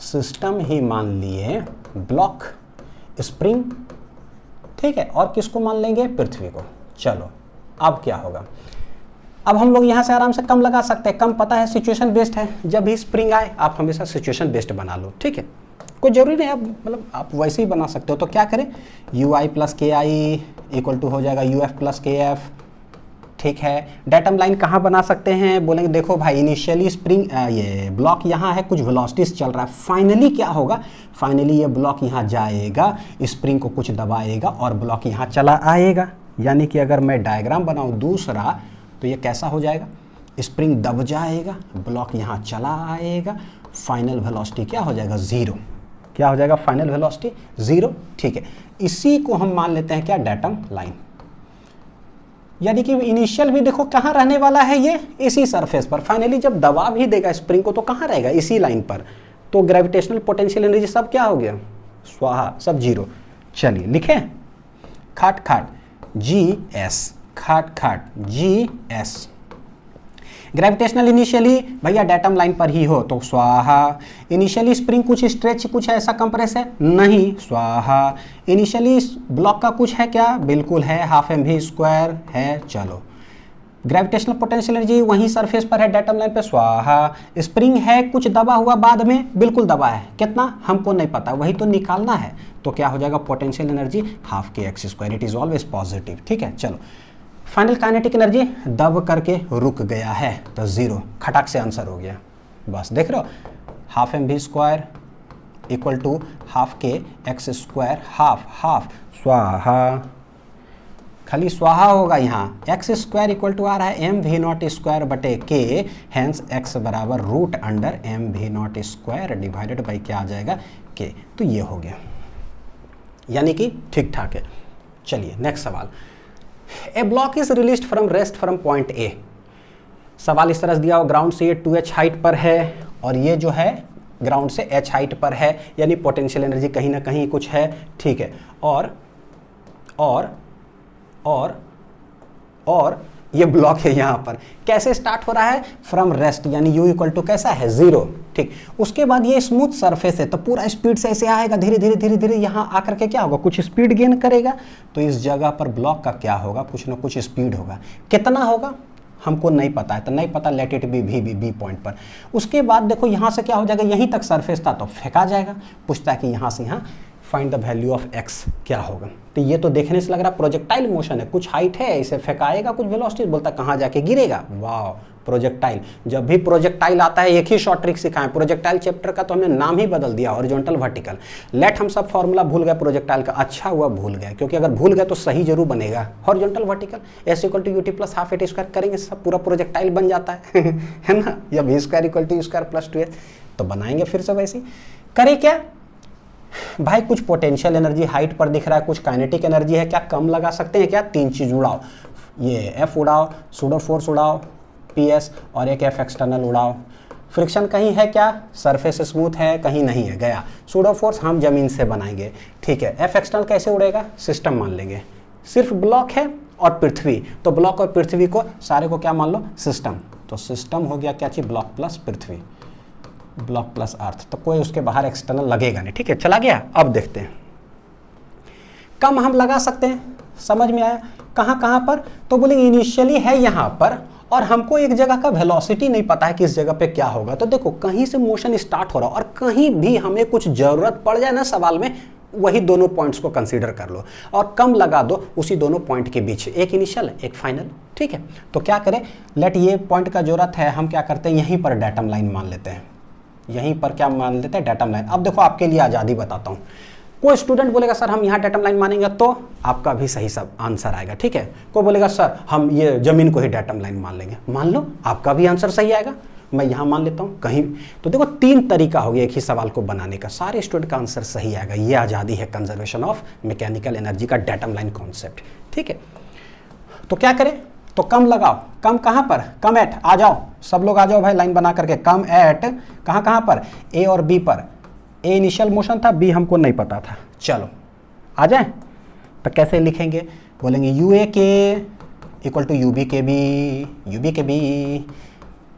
सिस्टम ही मान लिए, ब्लॉक स्प्रिंग, ठीक है, और किसको मान लेंगे, पृथ्वी को। चलो अब क्या होगा, अब हम लोग यहाँ से आराम से कम लगा सकते हैं, कम पता है सिचुएशन बेस्ड है, जब भी स्प्रिंग आए आप हमेशा सिचुएशन बेस्ड बना लो, ठीक है, कोई जरूरी नहीं, आप मतलब आप वैसे ही बना सकते हो। तो क्या करें, UI + KI इक्वल टू हो जाएगा UF + KF, ठीक है। डेटम लाइन कहाँ बना सकते हैं, बोलेंगे देखो भाई इनिशियली स्प्रिंग ये ब्लॉक यहाँ है, कुछ वेलोसिटीज चल रहा है, फाइनली क्या होगा, फाइनली ये ब्लॉक यहाँ जाएगा, स्प्रिंग को कुछ दबाएगा और ब्लॉक यहाँ चला आएगा। यानी कि अगर मैं डायग्राम बनाऊँ दूसरा तो ये कैसा हो जाएगा, स्प्रिंग दब जाएगा, ब्लॉक यहाँ चला आएगा, फाइनल वेलोसिटी क्या हो जाएगा 0, क्या हो जाएगा फाइनल वेलोसिटी 0, ठीक है। इसी को हम मान लेते हैं क्या, डेटम लाइन। यानी कि इनिशियल भी देखो कहाँ रहने वाला है, ये इसी सरफेस पर, फाइनली जब दबा भी देगा स्प्रिंग को तो कहाँ रहेगा, इसी लाइन पर, तो ग्रेविटेशनल पोटेंशियल एनर्जी सब क्या हो गया, स्वाहा, सब 0। चलिए लिखें, खाट खाट GS, खाट खाट GS। ग्रेविटेशनल इनिशियली भैया डेटम लाइन पर ही हो तो स्वाहा। इनिशियली स्प्रिंग कुछ स्ट्रेच, कुछ ऐसा कंप्रेस है, नहीं, स्वाहा। इनिशियली ब्लॉक का कुछ है क्या, बिल्कुल है, ½ है, चलो। ग्रेविटेशनल पोटेंशियल एनर्जी वहीं सरफेस पर है डेटम लाइन पे, स्वाहा। स्प्रिंग है कुछ दबा हुआ बाद में, बिल्कुल दबा है, कितना हमको नहीं पता, वही तो निकालना है, तो क्या हो जाएगा potential energy ½ it is always positive, ठीक है। चलो फाइनल काइनेटिक एनर्जी दब करके रुक गया है तो 0, खटाक से आंसर हो गया, बस देख रहे हो, ½ इक्वल टू ½ हाफ स्वाहा, खाली स्वाहा होगा यहाँ, x² इक्वल टू आ रहा है mv02/k, हैंस x बराबर √mv02 डिवाइडेड बाई क्या आ जाएगा k, तो ये हो गया, यानी कि ठीक ठाक है। चलिए नेक्स्ट सवाल, a block is released from rest from point A. सवाल इस तरह दिया हो, ग्राउंड से ये 2h हाइट पर है और ये जो है ग्राउंड से h हाइट पर है, यानी पोटेंशियल एनर्जी कहीं ना कहीं कुछ है, ठीक है। और ये ब्लॉक है यहाँ पर, कैसे स्टार्ट हो रहा है, फ्रॉम रेस्ट, यानी u इक्वल टू कैसा है 0, ठीक। उसके बाद ये स्मूथ सरफेस है तो पूरा स्पीड से ऐसे आएगा, धीरे धीरे धीरे धीरे यहाँ आकर के क्या होगा, कुछ स्पीड गेन करेगा, तो इस जगह पर ब्लॉक का क्या होगा, कुछ ना कुछ स्पीड होगा, कितना होगा हमको नहीं पता है, तो नहीं पता, let it be B point पर। उसके बाद देखो यहाँ से क्या हो जाएगा, यहीं तक सरफेस था तो फेंका जाएगा, पूछता है कि यहाँ से यहाँ find the value of x क्या होगा, तो ये तो देखने से लग रहा है प्रोजेक्टाइल मोशन है, कुछ हाइट है, इसे फेंकाएगा, कुछ वेलोसिटी, बोलता कहाँ जाके गिरेगा, वाह प्रोजेक्टाइल। जब भी प्रोजेक्टाइल आता है एक ही शॉर्ट ट्रिक सिखाएं, प्रोजेक्टाइल चैप्टर का तो हमने नाम ही बदल दिया, हॉरिजॉन्टल वर्टिकल। लेट हम सब फॉर्मूला भूल गए प्रोजेक्टाइल का, अच्छा हुआ भूल गए, क्योंकि अगर भूल गए तो सही जरूर बनेगा, हॉरिजॉन्टल वर्टिकल S = UT + ½ करेंगे, सब पूरा प्रोजेक्टाइल बन जाता है ना, या V² = U² + 2h, तो बनाएंगे फिर से वैसे। करें क्या भाई, कुछ पोटेंशियल एनर्जी हाइट पर दिख रहा है, कुछ काइनेटिक एनर्जी है, क्या कम लगा सकते हैं क्या, 3 चीज उड़ाओ, ये F उड़ाओ, सूडो फोर्स उड़ाओ, PS और एक F एक्सटर्नल उड़ाओ। फ्रिक्शन कहीं है क्या, सरफेस स्मूथ है, कहीं नहीं है, गया। सूडो फोर्स हम जमीन से बनाएंगे, ठीक है। F एक्सटर्नल कैसे उड़ेगा, सिस्टम मान लेंगे, सिर्फ ब्लॉक है और पृथ्वी, तो ब्लॉक और पृथ्वी को सारे को क्या मान लो, सिस्टम, तो सिस्टम हो गया क्या चीज, ब्लॉक प्लस पृथ्वी, ब्लॉक प्लस अर्थ, तो कोई उसके बाहर एक्सटर्नल लगेगा नहीं, ठीक है। चला गया, अब देखते हैं, कम हम लगा सकते हैं, समझ में आया, कहाँ कहाँ पर, तो बोलेंगे इनिशियली है यहाँ पर और हमको एक जगह का वेलोसिटी नहीं पता है कि इस जगह पे क्या होगा, तो देखो कहीं से मोशन स्टार्ट हो रहा और कहीं भी हमें कुछ जरूरत पड़ जाए ना सवाल में, वही दोनों पॉइंट्स को कंसीडर कर लो और कम लगा दो उसी दोनों पॉइंट के बीच, एक इनिशियल एक फाइनल, ठीक है। तो क्या करें, लेट ये पॉइंट का जरूरत है, हम क्या करते हैं यहीं पर डेटम लाइन मान लेते हैं, यहीं पर क्या मान लेते हैं, डेटम लाइन। अब देखो आपके लिए आज़ादी बताता हूँ, कोई स्टूडेंट बोलेगा सर हम यहाँ डेटम लाइन मानेंगे, तो आपका भी सही सब आंसर आएगा, ठीक है। कोई बोलेगा सर हम ये जमीन को ही डेटम लाइन मान लेंगे, मान लो, आपका भी आंसर सही आएगा। मैं यहाँ मान लेता हूँ कहीं, तो देखो 3 तरीका हो गया एक ही सवाल को बनाने का, सारे स्टूडेंट का आंसर सही आएगा। ये आज़ादी है कंजर्वेशन ऑफ मैकेनिकल एनर्जी का डेटम लाइन कॉन्सेप्ट, ठीक है। तो क्या करें, तो कम लगाओ, कम कहाँ पर, कम एट, आ जाओ सब लोग आ जाओ भाई लाइन बना करके, कम एट कहाँ पर, ए और बी पर। ए इनिशियल मोशन था, बी हमको नहीं पता था, चलो आ जाए। तो कैसे लिखेंगे, बोलेंगे यू ए के इक्वल टू यू बी के बी, यू बी के बी।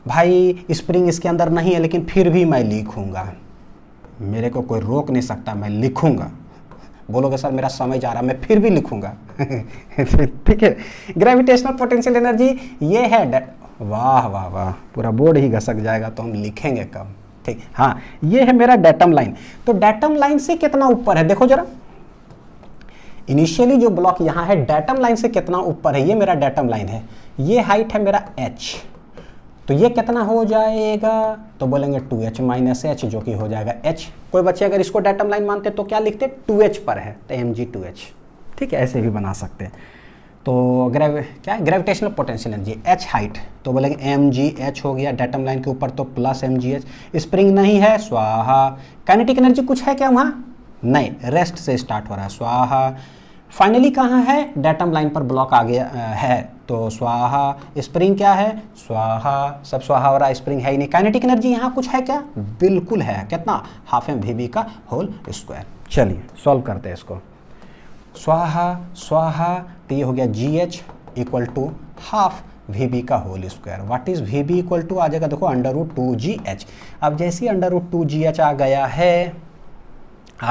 भाई स्प्रिंग इसके अंदर नहीं है लेकिन फिर भी मैं लिखूंगा, मेरे को कोई रोक नहीं सकता, मैं लिखूंगा। बोलोगे सर मेरा समय जा रहा, मैं फिर भी लिखूंगा ठीक है। ग्रेविटेशनल पोटेंशियल एनर्जी ये है, वाह वाह वाह, पूरा बोर्ड ही घसक जाएगा तो हम लिखेंगे कब, ठीक। हाँ ये है मेरा डेटम लाइन। तो डेटम लाइन से कितना ऊपर है देखो जरा, इनिशियली जो ब्लॉक यहाँ है डेटम लाइन से कितना ऊपर है, ये मेरा डेटम लाइन है, ये हाइट है मेरा h, तो ये कितना हो जाएगा, तो बोलेंगे 2h माइनस एच, जो कि हो जाएगा h। कोई बच्चे अगर इसको डेटम लाइन मानते तो क्या लिखते, 2h पर है तो mg2h, ठीक है, ऐसे भी बना सकते हैं। तो क्या है, gravitational potential energy h height, तो बोलेंगे mgh हो गया डेटम लाइन के ऊपर, तो प्लस mgh। स्प्रिंग नहीं है, स्वाहा। काइनेटिक एनर्जी कुछ है क्या वहाँ, नहीं, रेस्ट से स्टार्ट हो रहा है, स्वाहा। फाइनली कहाँ है, डेटम लाइन पर ब्लॉक आ गया है, तो स्वाहा। स्प्रिंग क्या है, स्वाहा, सब स्वाहा हो रहा है, स्प्रिंग है ही नहीं। काइनेटिक एनर्जी यहाँ कुछ है क्या, बिल्कुल है, कितना, हाफ एम वी बी का होल स्क्वायर। चलिए सॉल्व करते हैं इसको, स्वाहा स्वाहा, तो ये हो गया g h equal to half v B का whole square. What is v B equal to, आ जाएगा देखो √2gh। अब जैसे ही √2gh आ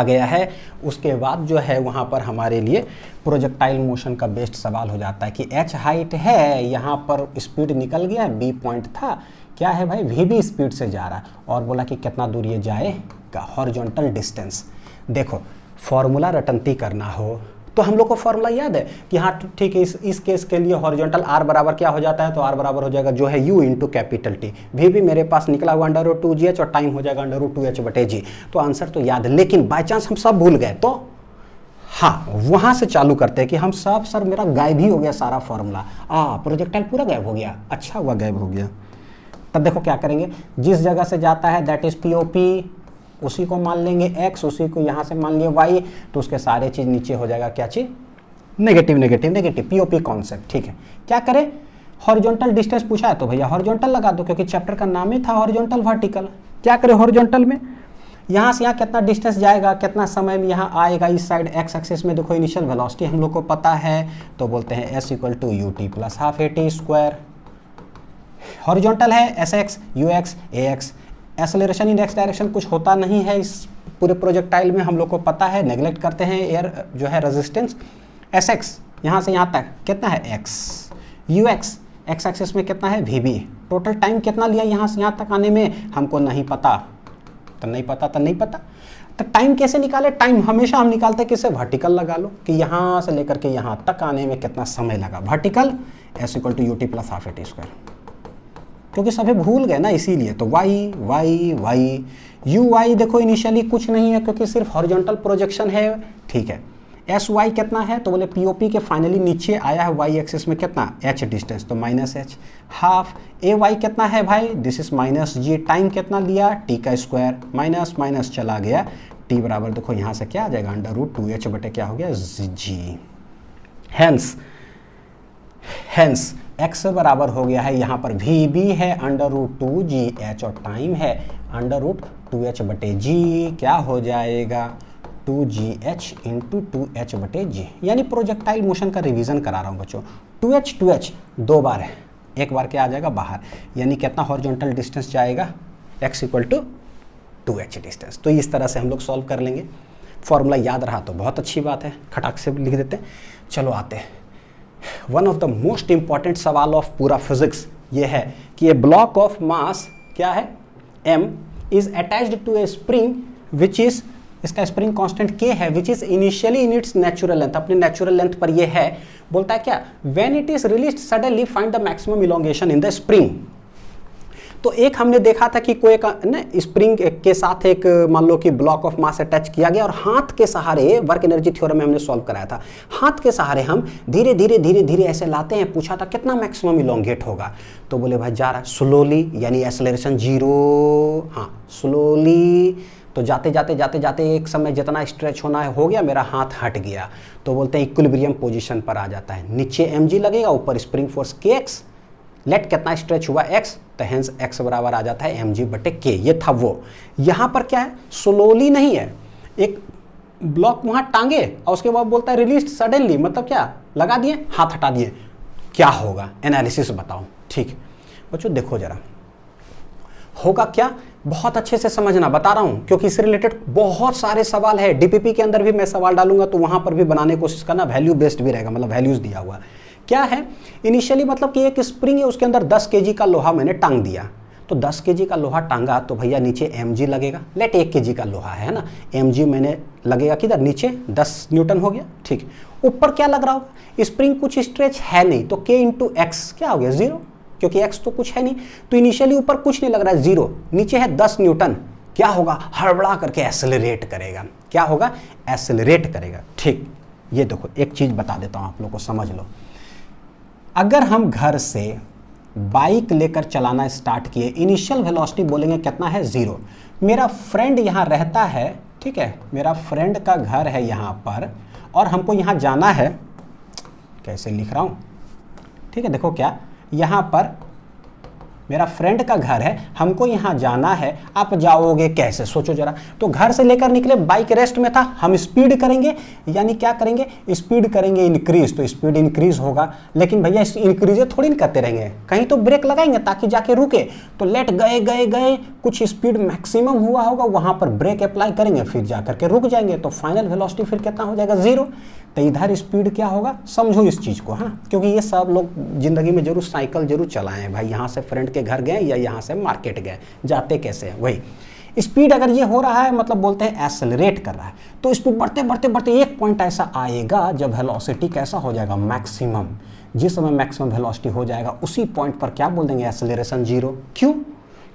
गया है उसके बाद जो है वहाँ पर हमारे लिए प्रोजेक्टाइल मोशन का बेस्ट सवाल हो जाता है कि h हाइट है, यहाँ पर स्पीड निकल गया, b पॉइंट था, क्या है भाई, v भी स्पीड से जा रहा है, और बोला कि कितना दूर ये जाएगा, हॉरिजॉन्टल डिस्टेंस। देखो फॉर्मूला रटंती करना हो तो हम लोग को फॉर्मूला याद है कि हाँ ठीक है, इस केस के लिए हॉरिजॉन्टल r बराबर क्या हो जाता है, तो r बराबर हो जाएगा जो है u इंटू कैपिटल T। भी मेरे पास निकला हुआ √2gh और टाइम हो जाएगा √2h/g। तो आंसर तो याद है, लेकिन बाई चांस हम सब भूल गए तो हाँ वहाँ से चालू करते हैं कि हम सब, सर मेरा गायब ही हो गया सारा फॉर्मूला, प्रोजेक्टाइल पूरा गायब हो गया, अच्छा हुआ गायब हो गया। तब देखो क्या करेंगे, जिस जगह से जाता है दैट इज POP, उसी को मान लेंगे x, उसी को यहाँ से मान लिए y, तो उसके सारे चीज़ नीचे हो जाएगा क्या चीज़, negative negative negative, POP concept, ठीक है। क्या करें, हॉरिजॉन्टल डिस्टेंस पूछा है तो भैया हॉरिजॉन्टल लगा दो, क्योंकि चैप्टर का नाम ही था हॉरिजॉन्टल वर्टिकल। क्या करें हॉरिजॉन्टल में, यहाँ से यहाँ कितना डिस्टेंस जाएगा, कितना समय में यहाँ आएगा, इस साइड x एक्सिस में देखो इनिशियल वेलोसिटी हम लोग को पता है, तो बोलते हैं s equal to ut plus half at square. Horizontal है sx ux ax, acceleration in X direction कुछ होता नहीं है इस पूरे प्रोजेक्टाइल में, हम लोग को पता है, नेगलेक्ट करते हैं एयर जो है रेजिस्टेंस। sx यहाँ से यहाँ तक कितना है x, ux एक्स एक्सिस में कितना है vb। टोटल टाइम कितना लिया यहाँ से यहाँ तक आने में, हमको नहीं पता, तो नहीं पता तो नहीं पता। तो टाइम कैसे निकाले, टाइम हमेशा हम निकालते हैं किससे, वर्टिकल लगा लो कि यहाँ से लेकर के यहाँ तक आने में कितना समय लगा, vertical s equal to ut plus half at square, क्योंकि सभी भूल गए ना इसीलिए। तो y y y uy देखो इनिशियली कुछ नहीं है क्योंकि सिर्फ हॉरिजॉन्टल प्रोजेक्शन है, ठीक है। sy कितना है, तो बोले POP के फाइनली नीचे आया है y एक्सिस में कितना h डिस्टेंस, तो माइनस h। हाफ ay कितना है भाई, this is minus g। Time कितना लिया, t का स्क्वायर, माइनस माइनस चला गया, t बराबर देखो यहाँ से क्या आ जाएगा √2h बटे क्या हो गया g। हेंस x बराबर हो गया है यहाँ पर vb है √2gh और टाइम है √2h/g, क्या हो जाएगा 2gh इंटू 2h/g। यानी प्रोजेक्टाइल मोशन का रिवीजन करा रहा हूँ बच्चों, 2h दो बार है, एक बार क्या आ जाएगा बाहर, यानी कितना हॉरिजॉन्टल डिस्टेंस जाएगा x equal to 2h distance. तो इस तरह से हम लोग सॉल्व कर लेंगे, फॉर्मूला याद रहा तो बहुत अच्छी बात है, खटाक से लिख देते हैं। चलो आते हैं, one of the most important सवाल ऑफ पूरा फिजिक्स ये है कि ए ब्लॉक ऑफ मास क्या है m is attached to a spring which is, इसका स्प्रिंग कांस्टेंट k है, which is initially in its natural length, अपने नेचुरल लेंथ पर ये है। बोलता है क्या, when it is released suddenly find the maximum elongation in the spring. तो एक हमने देखा था कि कोई एक ना स्प्रिंग के साथ एक मान लो कि ब्लॉक ऑफ मास अटैच किया गया और हाथ के सहारे, वर्क एनर्जी थ्योरम में हमने सॉल्व कराया था, हाथ के सहारे हम धीरे धीरे धीरे धीरे ऐसे लाते हैं, पूछा था कितना मैक्सिमम इलोंगेट होगा, तो बोले भाई जा रहा है स्लोली, यानी एक्सेलरेशन 0, हाँ स्लोली, तो जाते जाते जाते जाते एक समय जितना स्ट्रेच होना है हो गया, मेरा हाथ हट गया, तो बोलते हैं इक्विलिब्रियम पोजीशन पर आ जाता है, नीचे mg लगेगा, ऊपर स्प्रिंग फोर्स kx, लेट कितना स्ट्रेच हुआ x, तो हेंस x बराबर आ जाता है mg/k। ये था वो। यहाँ पर क्या है, स्लोली नहीं है, एक ब्लॉक वहाँ टांगे और उसके बाद बोलता है रिलीज सडनली, मतलब क्या, लगा दिए हाथ हटा दिए, क्या होगा, एनालिसिस बताओ। ठीक बच्चों देखो जरा होगा क्या, बहुत अच्छे से समझना, बता रहा हूं क्योंकि इससे रिलेटेड बहुत सारे सवाल है, डीपीपी के अंदर भी मैं सवाल डालूंगा तो वहां पर भी बनाने की कोशिश करना, वैल्यू बेस्ड भी रहेगा, मतलब वैल्यूज दिया हुआ क्या है। इनिशियली मतलब कि एक स्प्रिंग है, उसके अंदर 10 kg का लोहा मैंने टांग दिया, तो 10 kg का लोहा टांगा तो भैया नीचे mg लगेगा, लेट 1 kg का लोहा है ना, mg मैंने लगेगा किधर, नीचे 10 न्यूटन हो गया। ठीक, ऊपर क्या लग रहा होगा, स्प्रिंग कुछ स्ट्रेच है नहीं, तो k इंटू एक्स क्या हो गया 0, क्योंकि x तो कुछ है नहीं, तो इनिशियली ऊपर कुछ नहीं लग रहा है 0, नीचे है 10 न्यूटन, क्या होगा, हड़बड़ा करके एक्सेलरेट करेगा, क्या होगा, एक्सेलरेट करेगा। ठीक, ये देखो एक चीज बता देता हूं आप लोगों को, समझ लो, अगर हम घर से बाइक लेकर चलाना स्टार्ट किए, इनिशियल वेलोसिटी बोलेंगे कितना है 0, मेरा फ्रेंड यहाँ रहता है, ठीक है, मेरा फ्रेंड का घर है यहाँ पर और हमको यहाँ जाना है, कैसे लिख रहा हूँ, ठीक है, देखो क्या, यहाँ पर मेरा फ्रेंड का घर है, हमको यहाँ जाना है, आप जाओगे कैसे, सोचो जरा। तो घर से लेकर निकले, बाइक रेस्ट में था, हम स्पीड करेंगे, यानी क्या करेंगे, स्पीड करेंगे इंक्रीज, तो स्पीड इंक्रीज होगा, लेकिन भैया इंक्रीज थोड़ी ना करते रहेंगे, कहीं तो ब्रेक लगाएंगे ताकि जाके रुके, तो लेट गए गए गए, कुछ स्पीड मैक्सिमम हुआ होगा, वहां पर ब्रेक अप्लाई करेंगे, फिर जा करके रुक जाएंगे, तो फाइनल वेलोसिटी फिर कितना हो जाएगा 0। तो इधर स्पीड क्या होगा, समझो इस चीज़ को, हाँ, क्योंकि ये सब लोग जिंदगी में जरूर साइकिल जरूर चलाएं भाई, यहाँ से फ्रेंड के घर गए या यहाँ से मार्केट गए, जाते कैसे हैं वही स्पीड। अगर ये हो रहा है मतलब बोलते हैं एक्सेलरेट कर रहा है, तो स्पीड बढ़ते बढ़ते बढ़ते एक पॉइंट ऐसा आएगा जब वेलोसिटी कैसा हो जाएगा मैक्सिमम, जिस समय मैक्सिमम वेलोसिटी हो जाएगा उसी पॉइंट पर क्या बोल देंगे, एक्सेलरेशन 0। क्यों,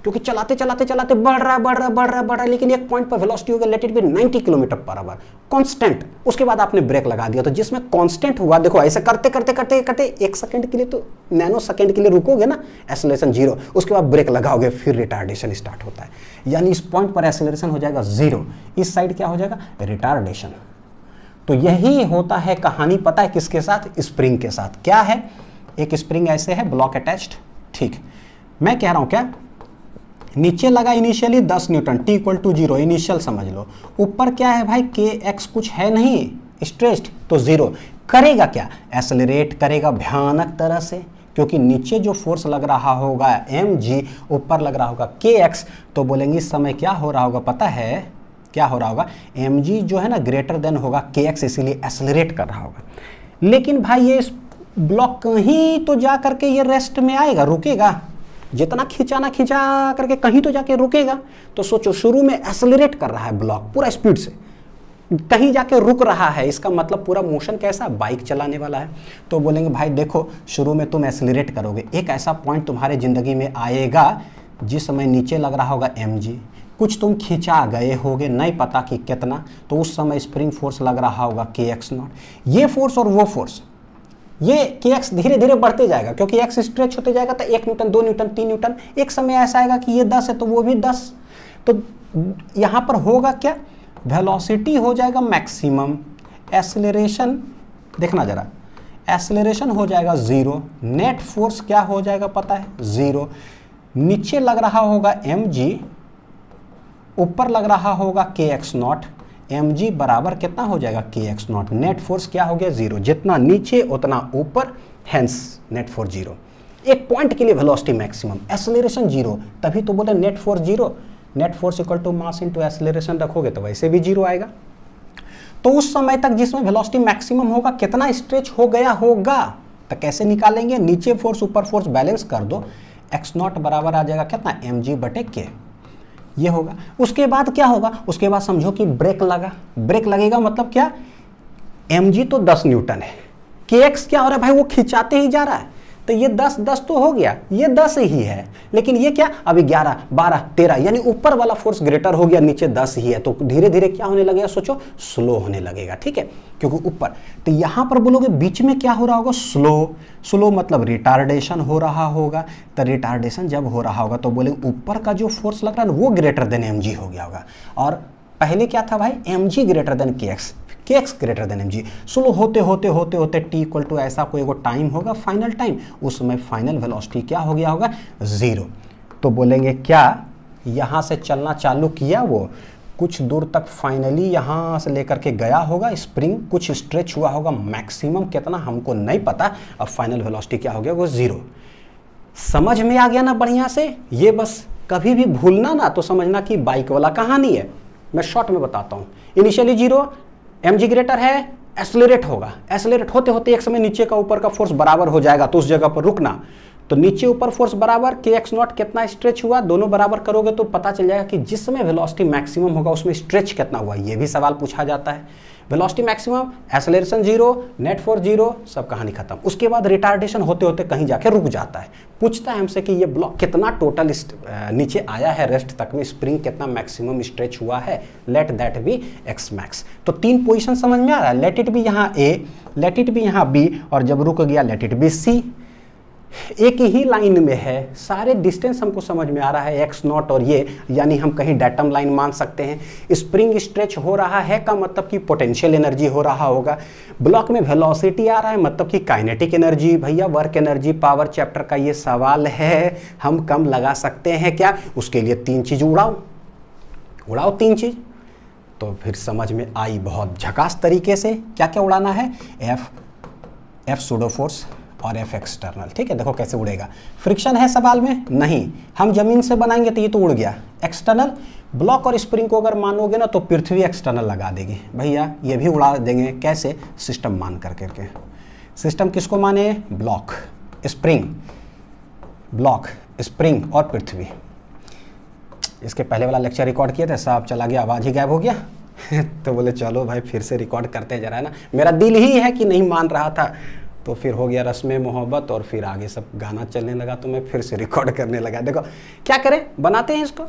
क्योंकि चलाते चलाते चलाते बढ़ रहा है, लेकिन एक पॉइंट पर वेलोसिटी हो गया, late it B 90 km/h constant, उसके बाद आपने ब्रेक लगा दिया, तो जिसमें कांस्टेंट हुआ, देखो ऐसे करते करते करते करते 1 सेकंड के लिए, तो नैनो सेकंड के लिए रुकोगे ना, एक्सेलरेशन 0, उसके बाद ब्रेक लगाओगे, फिर रिटार्डेशन स्टार्ट होता है, यानी इस पॉइंट पर एक्सेलरेशन हो जाएगा 0, इस साइड क्या हो जाएगा, रिटार्डेशन। तो यही होता है कहानी, पता है किसके साथ, स्प्रिंग के साथ। क्या है, एक स्प्रिंग ऐसे है ब्लॉक अटैच्ड, ठीक, मैं कह रहा हूं क्या, नीचे लगा इनिशियली 10 न्यूटन, t = 0, इनिशियल समझ लो, ऊपर क्या है भाई, kx कुछ है नहीं स्ट्रेच्ड, तो 0, करेगा क्या, एक्सेलरेट करेगा भयानक तरह से, क्योंकि नीचे जो फोर्स लग रहा होगा mg, ऊपर लग रहा होगा kx, तो बोलेंगे इस समय क्या हो रहा होगा, पता है क्या हो रहा होगा, mg जो है ना ग्रेटर देन होगा kx, इसीलिए एक्सेलरेट कर रहा होगा। लेकिन भाई ये ब्लॉक कहीं तो जा करके ये रेस्ट में आएगा, रुकेगा, जितना खिंचाना खिंचा करके कहीं तो जाके रुकेगा, तो सोचो शुरू में एक्सेलरेट कर रहा है ब्लॉक पूरा स्पीड से, कहीं जाके रुक रहा है, इसका मतलब पूरा मोशन कैसा, बाइक चलाने वाला है। तो बोलेंगे भाई देखो शुरू में तुम एक्सेलरेट करोगे, एक ऐसा पॉइंट तुम्हारे जिंदगी में आएगा जिस समय नीचे लग रहा होगा mg, कुछ तुम खिंचा गए होगे, नहीं पता कि कितना, तो उस समय स्प्रिंग फोर्स लग रहा होगा kx0, ये फोर्स और वो फोर्स, ये kx धीरे धीरे बढ़ते जाएगा, क्योंकि x स्ट्रेच होते जाएगा, तो 1 न्यूटन 2 न्यूटन 3 न्यूटन, एक समय ऐसा आएगा कि ये 10 है तो वो भी 10, तो यहाँ पर होगा क्या, वेलोसिटी हो जाएगा मैक्सिमम, एक्सेलरेशन देखना जरा, एक्सेलरेशन हो जाएगा 0, नेट फोर्स क्या हो जाएगा पता है 0, नीचे लग रहा होगा mg, ऊपर लग रहा होगा kx0, mg बराबर कितना हो जाएगा kx0, नेट फोर्स क्या हो गया 0, जितना नीचे उतना ऊपर, हेंस नेट फोर्स 0, एक पॉइंट के लिए वेलोसिटी मैक्सिमम, एक्सेलरेशन 0, तभी तो बोले net force 0, net force equal to mass into acceleration रखोगे तो वैसे भी 0 आएगा। तो उस समय तक जिसमें वेलोसिटी मैक्सिमम होगा कितना स्ट्रेच हो गया होगा, तो कैसे निकालेंगे, नीचे फोर्स ऊपर फोर्स बैलेंस कर दो, x0 बराबर आ जाएगा कितना mg/k, ये होगा। उसके बाद क्या होगा, उसके बाद समझो कि ब्रेक लगा, ब्रेक लगेगा मतलब क्या, mg तो 10 न्यूटन है, kx क्या हो रहा है भाई, वो खिंचाते ही जा रहा है, तो ये 10 10 तो हो गया, ये 10 ही है, लेकिन ये क्या अभी 11 12 13 यानी ऊपर वाला फोर्स ग्रेटर हो गया, नीचे 10 ही है, तो धीरे धीरे क्या होने लगेगा, सोचो स्लो होने लगेगा, ठीक है, क्योंकि ऊपर। तो यहां पर बोलोगे बीच में क्या हो रहा होगा, स्लो। स्लो मतलब रिटार्डेशन हो रहा होगा। तो रिटार्डेशन जब हो रहा होगा तो बोले ऊपर का जो फोर्स लग रहा है ना वो ग्रेटर देन mg हो गया होगा, और पहले क्या था भाई, mg greater than kx greater than mg। Slow होते होते होते होते t इक्वल टू ऐसा कोई वो टाइम होगा, फाइनल टाइम, उसमें फाइनल वेलोसिटी क्या हो गया होगा, 0। तो बोलेंगे क्या यहाँ से चलना चालू किया, वो कुछ दूर तक फाइनली यहाँ से लेकर के गया होगा, स्प्रिंग कुछ स्ट्रेच हुआ होगा, मैक्सिमम कितना हमको नहीं पता, अब फाइनल वेलोसिटी क्या हो गया, वो 0। समझ में आ गया ना बढ़िया से। ये बस कभी भी भूलना ना तो समझना कि बाइक वाला कहानी है। मैं शॉर्ट में बताता हूँ, इनिशियली 0, mg ग्रेटर है, एक्सेलरेट होगा, एक्सेलरेट होते होते एक समय नीचे का ऊपर का फोर्स बराबर हो जाएगा, तो उस जगह पर रुकना। तो नीचे ऊपर फोर्स बराबर, kx0 कितना स्ट्रेच हुआ, दोनों बराबर करोगे तो पता चल जाएगा कि जिस समय वेलोसिटी मैक्सिमम होगा उसमें स्ट्रेच कितना हुआ, ये भी सवाल पूछा जाता है। Velocity maximum, acceleration 0, net force 0, सब कहानी खत्म। उसके बाद रिटार्डेशन होते होते कहीं जाके रुक जाता है, पूछता है हमसे कि ये ब्लॉक कितना टोटल नीचे आया है, रेस्ट तक में स्प्रिंग कितना मैक्सिमम स्ट्रेच हुआ है, let that be X max. तो 3 पोजीशन समझ में आ रहा है, लेट इट भी यहाँ A, लेट इट भी यहाँ B, और जब रुक गया लेट इट बी C। एक ही लाइन में है, सारे डिस्टेंस हमको समझ में आ रहा है, x0 और ये, यानी हम कहीं डेटम लाइन मान सकते हैं। स्प्रिंग स्ट्रेच हो रहा है का मतलब कि पोटेंशियल एनर्जी हो रहा होगा, ब्लॉक में वेलोसिटी आ रहा है मतलब कि काइनेटिक एनर्जी। भैया वर्क एनर्जी पावर चैप्टर का ये सवाल है, हम कम लगा सकते हैं क्या, उसके लिए 3 चीज उड़ाओ 3 चीज, तो फिर समझ में आई बहुत झकास तरीके से। क्या क्या उड़ाना है, एफ सूडो फोर्स और एफ एक्सटर्नल, ठीक है। देखो कैसे उड़ेगा, फ्रिक्शन है सवाल में नहीं, हम जमीन से बनाएंगे तो ये तो उड़ गया। एक्सटर्नल ब्लॉक और स्प्रिंग को अगर मानोगे ना तो पृथ्वी एक्सटर्नल लगा देगी, भैया ये भी उड़ा देंगे, कैसे, सिस्टम मान करके के। सिस्टम किसको माने, ब्लॉक स्प्रिंग और पृथ्वी। इसके पहले वाला लेक्चर रिकॉर्ड किए थे, साहब चला गया, आवाज ही गायब हो गया तो बोले चलो भाई फिर से रिकॉर्ड करते जरा, है ना, मेरा दिल ही है कि नहीं मान रहा था, तो फिर हो गया रस्म मोहब्बत, और फिर आगे सब गाना चलने लगा तो मैं फिर से रिकॉर्ड करने लगा। देखो क्या करें, बनाते हैं इसको,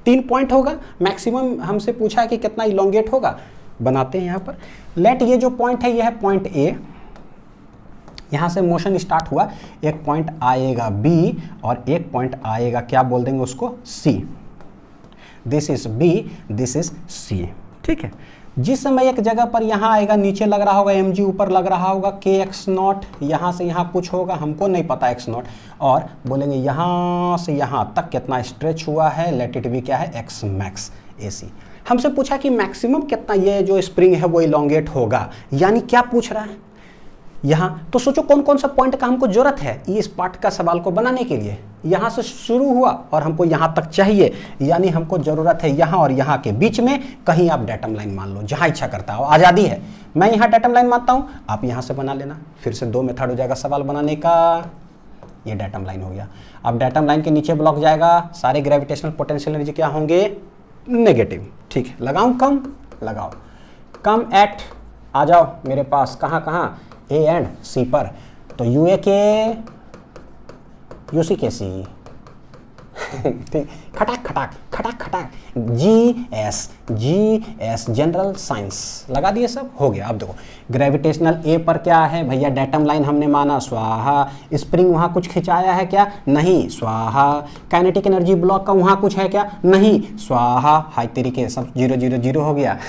3 पॉइंट होगा, मैक्सिमम हमसे पूछा है कि कितना इलोंगेट होगा, बनाते हैं यहाँ पर। लेट ये जो पॉइंट है ये है पॉइंट A, यहाँ से मोशन स्टार्ट हुआ, एक पॉइंट आएगा B और एक पॉइंट आएगा, क्या बोल देंगे उसको, C। This is B, this is C, ठीक है। जिस समय एक जगह पर यहाँ आएगा, नीचे लग रहा होगा mg, ऊपर लग रहा होगा kx0, यहाँ से यहाँ कुछ होगा, हमको नहीं पता x0, और बोलेंगे यहाँ से यहाँ तक कितना स्ट्रेच हुआ है, लेट इट बी क्या है, x मैक्स AC। हमसे पूछा कि मैक्सिमम कितना ये जो स्प्रिंग है वो इलोंगेट होगा, यानी क्या पूछ रहा है यहाँ, तो सोचो कौन कौन सा पॉइंट का हमको जरूरत है इस पार्ट का सवाल को बनाने के लिए। यहाँ से शुरू हुआ और हमको यहाँ तक चाहिए, यानी हमको जरूरत है यहाँ और यहाँ के बीच में कहीं आप डेटम लाइन मान लो, जहाँ इच्छा करता हो, आज़ादी है। मैं यहाँ डेटम लाइन मानता हूँ, आप यहाँ से बना लेना, फिर से 2 मेथड हो जाएगा सवाल बनाने का। ये डेटम लाइन हो गया, अब डेटम लाइन के नीचे ब्लॉक जाएगा, सारे ग्रेविटेशनल पोटेंशियल एनर्जी क्या होंगे, नेगेटिव, ठीक है। लगाऊँ कम, लगाओ कम एट, आ जाओ मेरे पास, कहाँ A एंड C पर, तो UA के UC के C खटाक खटाक खटाक खटाक, GS जनरल साइंस लगा दिए, सब हो गया। अब देखो ग्रेविटेशनल A पर क्या है भैया, डेटम लाइन हमने माना, स्वाहा। स्प्रिंग वहाँ कुछ खिंचाया है क्या, नहीं, स्वाहा। काइनेटिक एनर्जी ब्लॉक का वहाँ कुछ है क्या, नहीं, स्वाहा। हाई तरीके सब 0 0 0 हो गया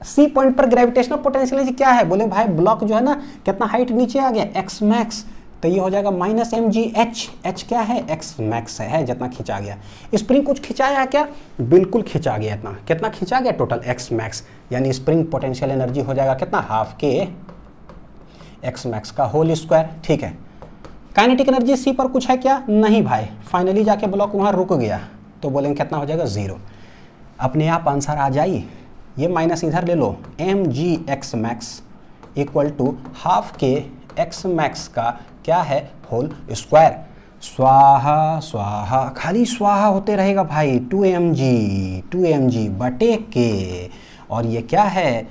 C पॉइंट पर ग्रेविटेशनल पोटेंशियल एनर्जी क्या है, बोले भाई ब्लॉक जो है ना कितना हाइट नीचे आ गया, x मैक्स, तो ये हो जाएगा -mgh, h क्या है, x मैक्स है जितना खिंचा गया। स्प्रिंग कुछ खिंचाया है क्या, बिल्कुल खिंचा गया, इतना कितना खिंचा गया, टोटल x मैक्स, यानी स्प्रिंग पोटेंशियल एनर्जी हो जाएगा कितना, हाफ के x मैक्स का होल स्क्वायर, ठीक है। काइनेटिक एनर्जी C पर कुछ है क्या, नहीं भाई, फाइनली जाके ब्लॉक वहाँ रुक गया, तो बोलेंगे कितना हो जाएगा, 0। अपने आप आंसर आ जाइए, ये माइनस इधर ले लो, mg x max equal to half K x max का क्या है, होल स्क्वायर। स्वाहा स्वाहा, खाली स्वाहा होते रहेगा भाई, 2mg बटे के, और ये क्या है,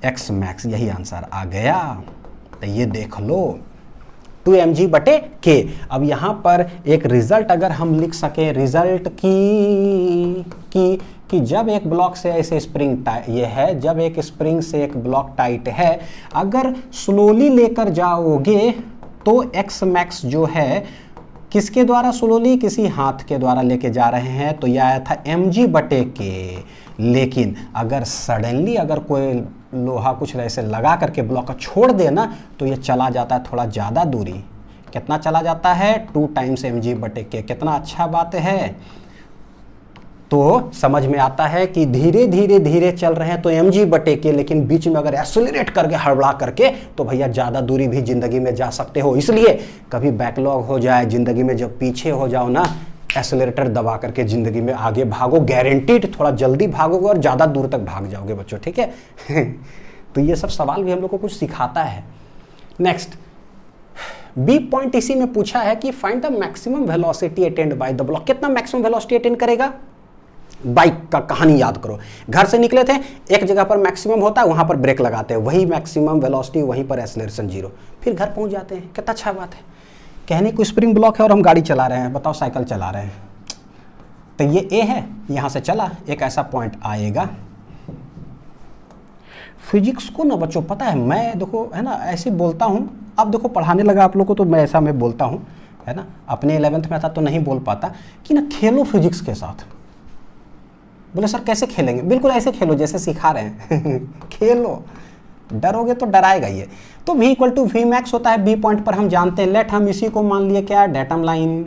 x मैक्स, यही आंसर आ गया। तो ये देख लो, 2mg/k। अब यहाँ पर एक रिजल्ट अगर हम लिख सके, रिजल्ट कि जब एक ब्लॉक से ऐसे स्प्रिंग ये है, जब एक स्प्रिंग से एक ब्लॉक टाइट है, अगर स्लोली लेकर जाओगे तो एक्स मैक्स जो है किसके द्वारा स्लोली, किसी हाथ के द्वारा लेके जा रहे हैं, तो यह आया था mg/k। लेकिन अगर सडनली अगर कोई लोहा कुछ ऐसे लगा करके ब्लॉक का छोड़ देना तो ये चला जाता है थोड़ा ज़्यादा दूरी। कितना चला जाता है? 2 टाइम्स mg/k। कितना अच्छा बात है। तो समझ में आता है कि धीरे धीरे धीरे चल रहे हैं तो mg/k, लेकिन बीच में अगर एक्सेलरेट करके हड़बड़ा करके तो भैया ज़्यादा दूरी भी ज़िंदगी में जा सकते हो। इसलिए कभी बैकलॉग हो जाए ज़िंदगी में, जब पीछे हो जाओ ना, एक्सेलरेटर दबा करके ज़िंदगी में आगे भागो, गारंटीड थोड़ा जल्दी भागोगे और ज़्यादा दूर तक भाग जाओगे बच्चों, ठीक है। तो ये सब सवाल भी हम लोग को कुछ सिखाता है। नेक्स्ट बी पॉइंट इसी में पूछा है कि find the maximum velocity attend by the block. कितना मैक्सिमम वेलोसिटी अटेंड करेगा? बाइक का कहानी याद करो, घर से निकले थे, एक जगह पर मैक्सिमम होता है, वहां पर ब्रेक लगाते हैं, वही मैक्सिमम वेलोसिटी, वहीं पर एक्सेलरेशन 0, फिर घर पहुंच जाते हैं। कितना अच्छा बात है। कहने को स्प्रिंग ब्लॉक है और हम गाड़ी चला रहे हैं, बताओ साइकिल चला रहे हैं। तो ये ए है, यहां से चला, एक ऐसा पॉइंट आएगा। फिजिक्स को ना बच्चों पता है, मैं देखो है ना ऐसे बोलता हूं, अब देखो पढ़ाने लगा आप लोग को तो मैं ऐसा मैं बोलता हूं, है ना। अपने 11th में था तो नहीं बोल पाता कि ना खेलो फिजिक्स के साथ। बोले सर कैसे खेलेंगे? बिल्कुल ऐसे खेलो जैसे सिखा रहे हैं। खेलो, डरोगे तो डराएगा ये। तो v = v max होता है बी पॉइंट पर, हम जानते हैं। लेट हम इसी को मान लिए क्या? Datum line.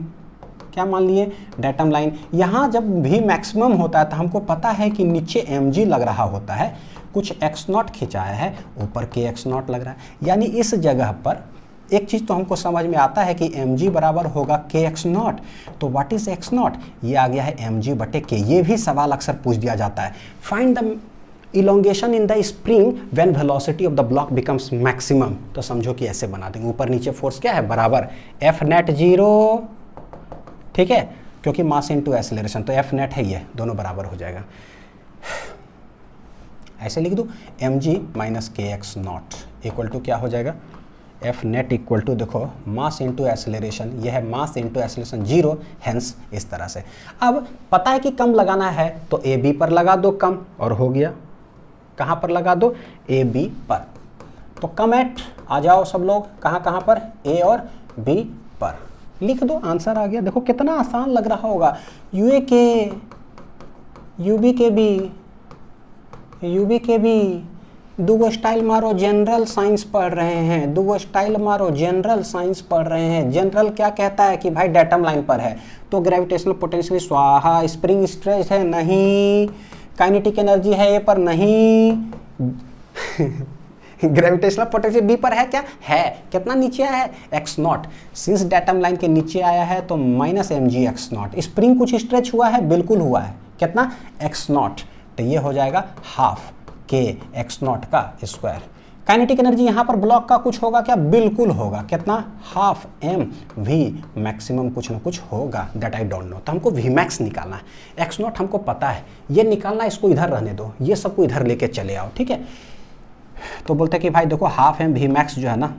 क्या मान लिए? Datum line. यहाँ जब v मैक्सिमम होता है तो हमको पता है कि नीचे mg लग रहा होता है, कुछ x0 खिंचाया है, ऊपर k x0 लग रहा है। यानी इस जगह पर एक चीज़ तो हमको समझ में आता है कि mg बराबर होगा kx0। तो व्हाट इज x0? ये आ गया है mg/k। ये भी सवाल अक्सर पूछ दिया जाता है। Find the elongation in the spring when velocity of the block becomes maximum. तो समझो कि ऐसे बना देंगे, ऊपर नीचे फोर्स क्या है? बराबर F net 0, ठीक है, क्योंकि मास इनटू एक्सेलरेशन, तो F net है, ये दोनों बराबर हो जाएगा। ऐसे लिख दो mg - kx0 इक्वल टू क्या हो जाएगा? F net इक्वल टू देखो मास इंटू एक्सेलरेशन, यह है मास इंटू एक्सेलरेशन 0, हेंस इस तरह से। अब पता है कि कम लगाना है तो ए बी पर लगा दो कम, और हो गया। कहाँ पर लगा दो? ए बी पर। तो कम एट आ जाओ सब लोग, कहाँ कहाँ पर? ए और बी पर। लिख दो, आंसर आ गया। देखो कितना आसान लग रहा होगा। यू ए के, यू बी के बी, यू बी के बी। दूगो स्टाइल मारो, जनरल साइंस पढ़ रहे हैं। दूगो स्टाइल मारो, जनरल साइंस पढ़ रहे हैं। जनरल क्या कहता है कि भाई डेटम लाइन पर है तो ग्रेविटेशनल पोटेंशियल स्वाहा, स्प्रिंग स्ट्रेच है नहीं, काइनेटिक एनर्जी है ए पर नहीं, ग्रेविटेशनल पोटेंशियल बी पर है क्या? है। कितना नीचे आया है? x0। सिंस डेटम लाइन के नीचे आया है तो -mg x0। स्प्रिंग कुछ स्ट्रेच हुआ है? बिल्कुल हुआ है। कितना? x0। तो ये हो जाएगा हाफ k x0 का स्क्वायर। काइनेटिक एनर्जी यहाँ पर ब्लॉक का कुछ होगा क्या? बिल्कुल होगा। कितना? हाफ m v मैक्सिमम कुछ ना कुछ होगा, दैट आई डोंट नो। तो हमको v max निकालना है। x0 हमको पता है, ये निकालना, इसको इधर रहने दो, ये सबको इधर लेके चले आओ, ठीक है। तो बोलते हैं कि भाई देखो हाफ m v max जो है ना,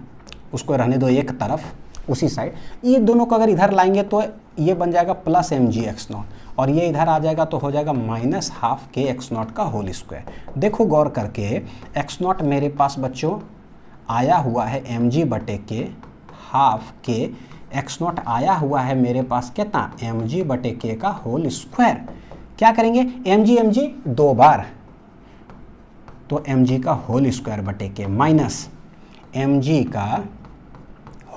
उसको रहने दो एक तरफ, उसी साइड। ये दोनों को अगर इधर लाएंगे तो ये बन जाएगा +mg x0, और ये इधर आ जाएगा तो हो जाएगा -12 k x0 का होल स्क्वायर। देखो गौर करके, x0 मेरे पास बच्चों आया हुआ है mg/k, हाफ k x0 आया हुआ है मेरे पास कितना? mg/k का होल स्क्वायर। क्या करेंगे? mg दो बार, तो mg का होल स्क्वायर बटे k माइनस mg का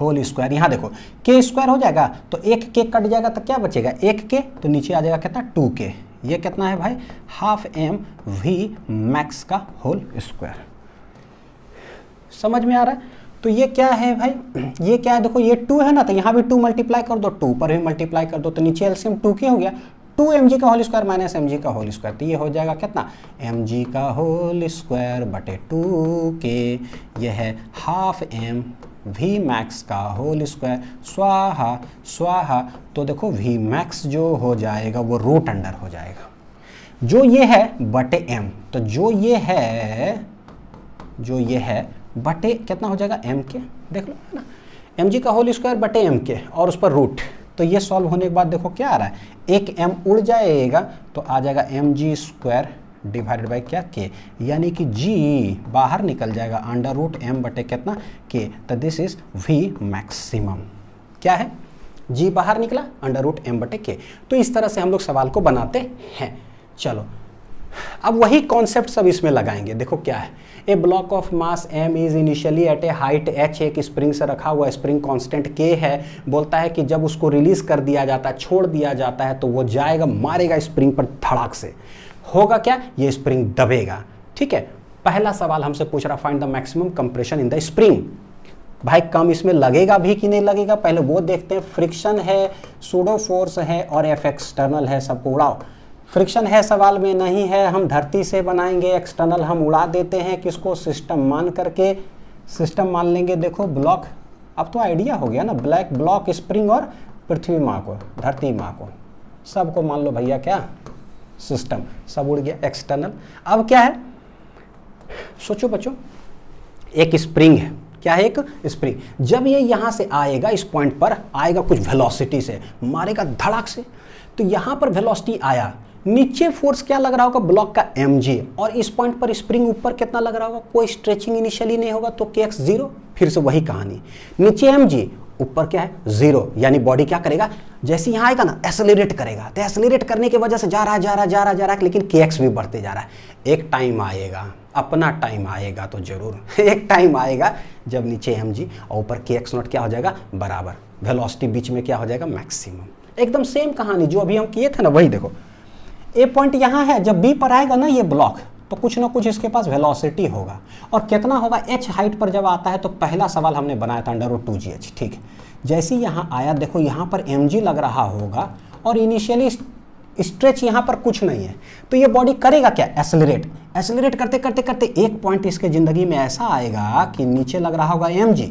होल स्क्वायर। यहाँ देखो k स्क्वायर हो जाएगा तो एक k कट जाएगा तो क्या बचेगा? एक k, तो नीचे आ जाएगा कितना? 2k। ये कितना है भाई? हाफ m v max का होल स्क्वायर। समझ में आ रहा है? तो ये क्या है भाई? ये क्या है? देखो ये 2 है ना, तो यहाँ भी 2 मल्टीप्लाई कर दो, 2 पर भी मल्टीप्लाई कर दो, तो नीचे एलसीएम 2k हो गया। 2mg का होल स्क्वायर माइनस mg का होल स्क्वायर, तो ये हो जाएगा कितना? mg का होल स्क्वायर बटे 2k। ये है हाफ m v max का होल स्क्वायर, स्वाहा स्वाहा। तो देखो v max जो हो जाएगा वो रूट अंडर हो जाएगा, जो ये है बटे m। तो जो ये है बटे कितना हो जाएगा? m के, देख लो है ना, mg का होल स्क्वायर बटे m के और उस पर रूट। तो ये सॉल्व होने के बाद देखो क्या आ रहा है, एक m उड़ जाएगा तो आ जाएगा mg स्क्वायर डिवाइडेड बाई क्या k, यानी कि g बाहर निकल जाएगा अंडर रूट m बटे कितना k। तो दिस इज v मैक्सिमम। क्या है, g बाहर निकला अंडर रूट m बटे k। तो इस तरह से हम लोग सवाल को बनाते हैं। चलो अब वही कॉन्सेप्ट सब इसमें लगाएंगे। देखो क्या है, a block of mass m is initially at a height h, एक स्प्रिंग से रखा हुआ स्प्रिंग कांस्टेंट k है। बोलता है कि जब उसको रिलीज कर दिया जाता है, छोड़ दिया जाता है, तो वो जाएगा मारेगा स्प्रिंग पर धड़ाक से। होगा क्या, ये स्प्रिंग दबेगा। ठीक है, पहला सवाल हमसे पूछ रहा find the maximum compression in the spring. भाई कम इसमें लगेगा भी कि नहीं लगेगा, पहले वो देखते हैं। फ्रिक्शन है, सूडो फोर्स है और एफ एक्सटर्नल है, सबको उड़ाओ। फ्रिक्शन है सवाल में नहीं है, हम धरती से बनाएंगे। एक्सटर्नल हम उड़ा देते हैं, किसको, सिस्टम मान करके, सिस्टम मान लेंगे। देखो ब्लॉक, अब तो आइडिया हो गया ना, ब्लैक ब्लॉक स्प्रिंग और पृथ्वी माँ को, धरती माँ को, सबको मान लो भैया क्या, सिस्टम, सब उड़ गया एक्सटर्नल। अब क्या है, सोचो बच्चों, एक स्प्रिंग है, क्या है, एक स्प्रिंग। जब ये यहाँ से आएगा, इस पॉइंट पर आएगा कुछ वेलोसिटी से, मारेगा धड़ाक से। तो यहाँ पर वेलोसिटी आया, नीचे फोर्स क्या लग रहा होगा, ब्लॉक का mg, और इस पॉइंट पर स्प्रिंग ऊपर कितना लग रहा होगा, कोई स्ट्रेचिंग इनिशियली नहीं होगा, तो kx 0। फिर से वही कहानी, नीचे mg, ऊपर क्या है 0, यानी बॉडी क्या करेगा, जैसे यहाँ आएगा ना एसेलरेट करेगा। तो एसेलरेट करने की वजह से जा रहा है, लेकिन kx भी बढ़ते जा रहा है। एक टाइम आएगा, अपना टाइम आएगा तो जरूर एक टाइम आएगा जब नीचे mg और ऊपर kx नॉट क्या हो जाएगा बराबर, वेलोसिटी बीच में क्या हो जाएगा मैक्सिमम। एकदम सेम कहानी जो अभी हम किए थे ना, वही देखो। ए पॉइंट यहाँ है, जब बी पर आएगा ना ये ब्लॉक, तो कुछ ना कुछ इसके पास वेलोसिटी होगा, और कितना होगा, h हाइट पर जब आता है। तो पहला सवाल हमने बनाया था अंडर रूट 2gh। ठीक, जैसे यहाँ आया, देखो यहाँ पर mg लग रहा होगा और इनिशियली स्ट्रेच यहाँ पर कुछ नहीं है, तो ये बॉडी करेगा क्या, एसेलरेट। एसेलरेट करते करते करते एक पॉइंट इसके ज़िंदगी में ऐसा आएगा कि नीचे लग रहा होगा mg,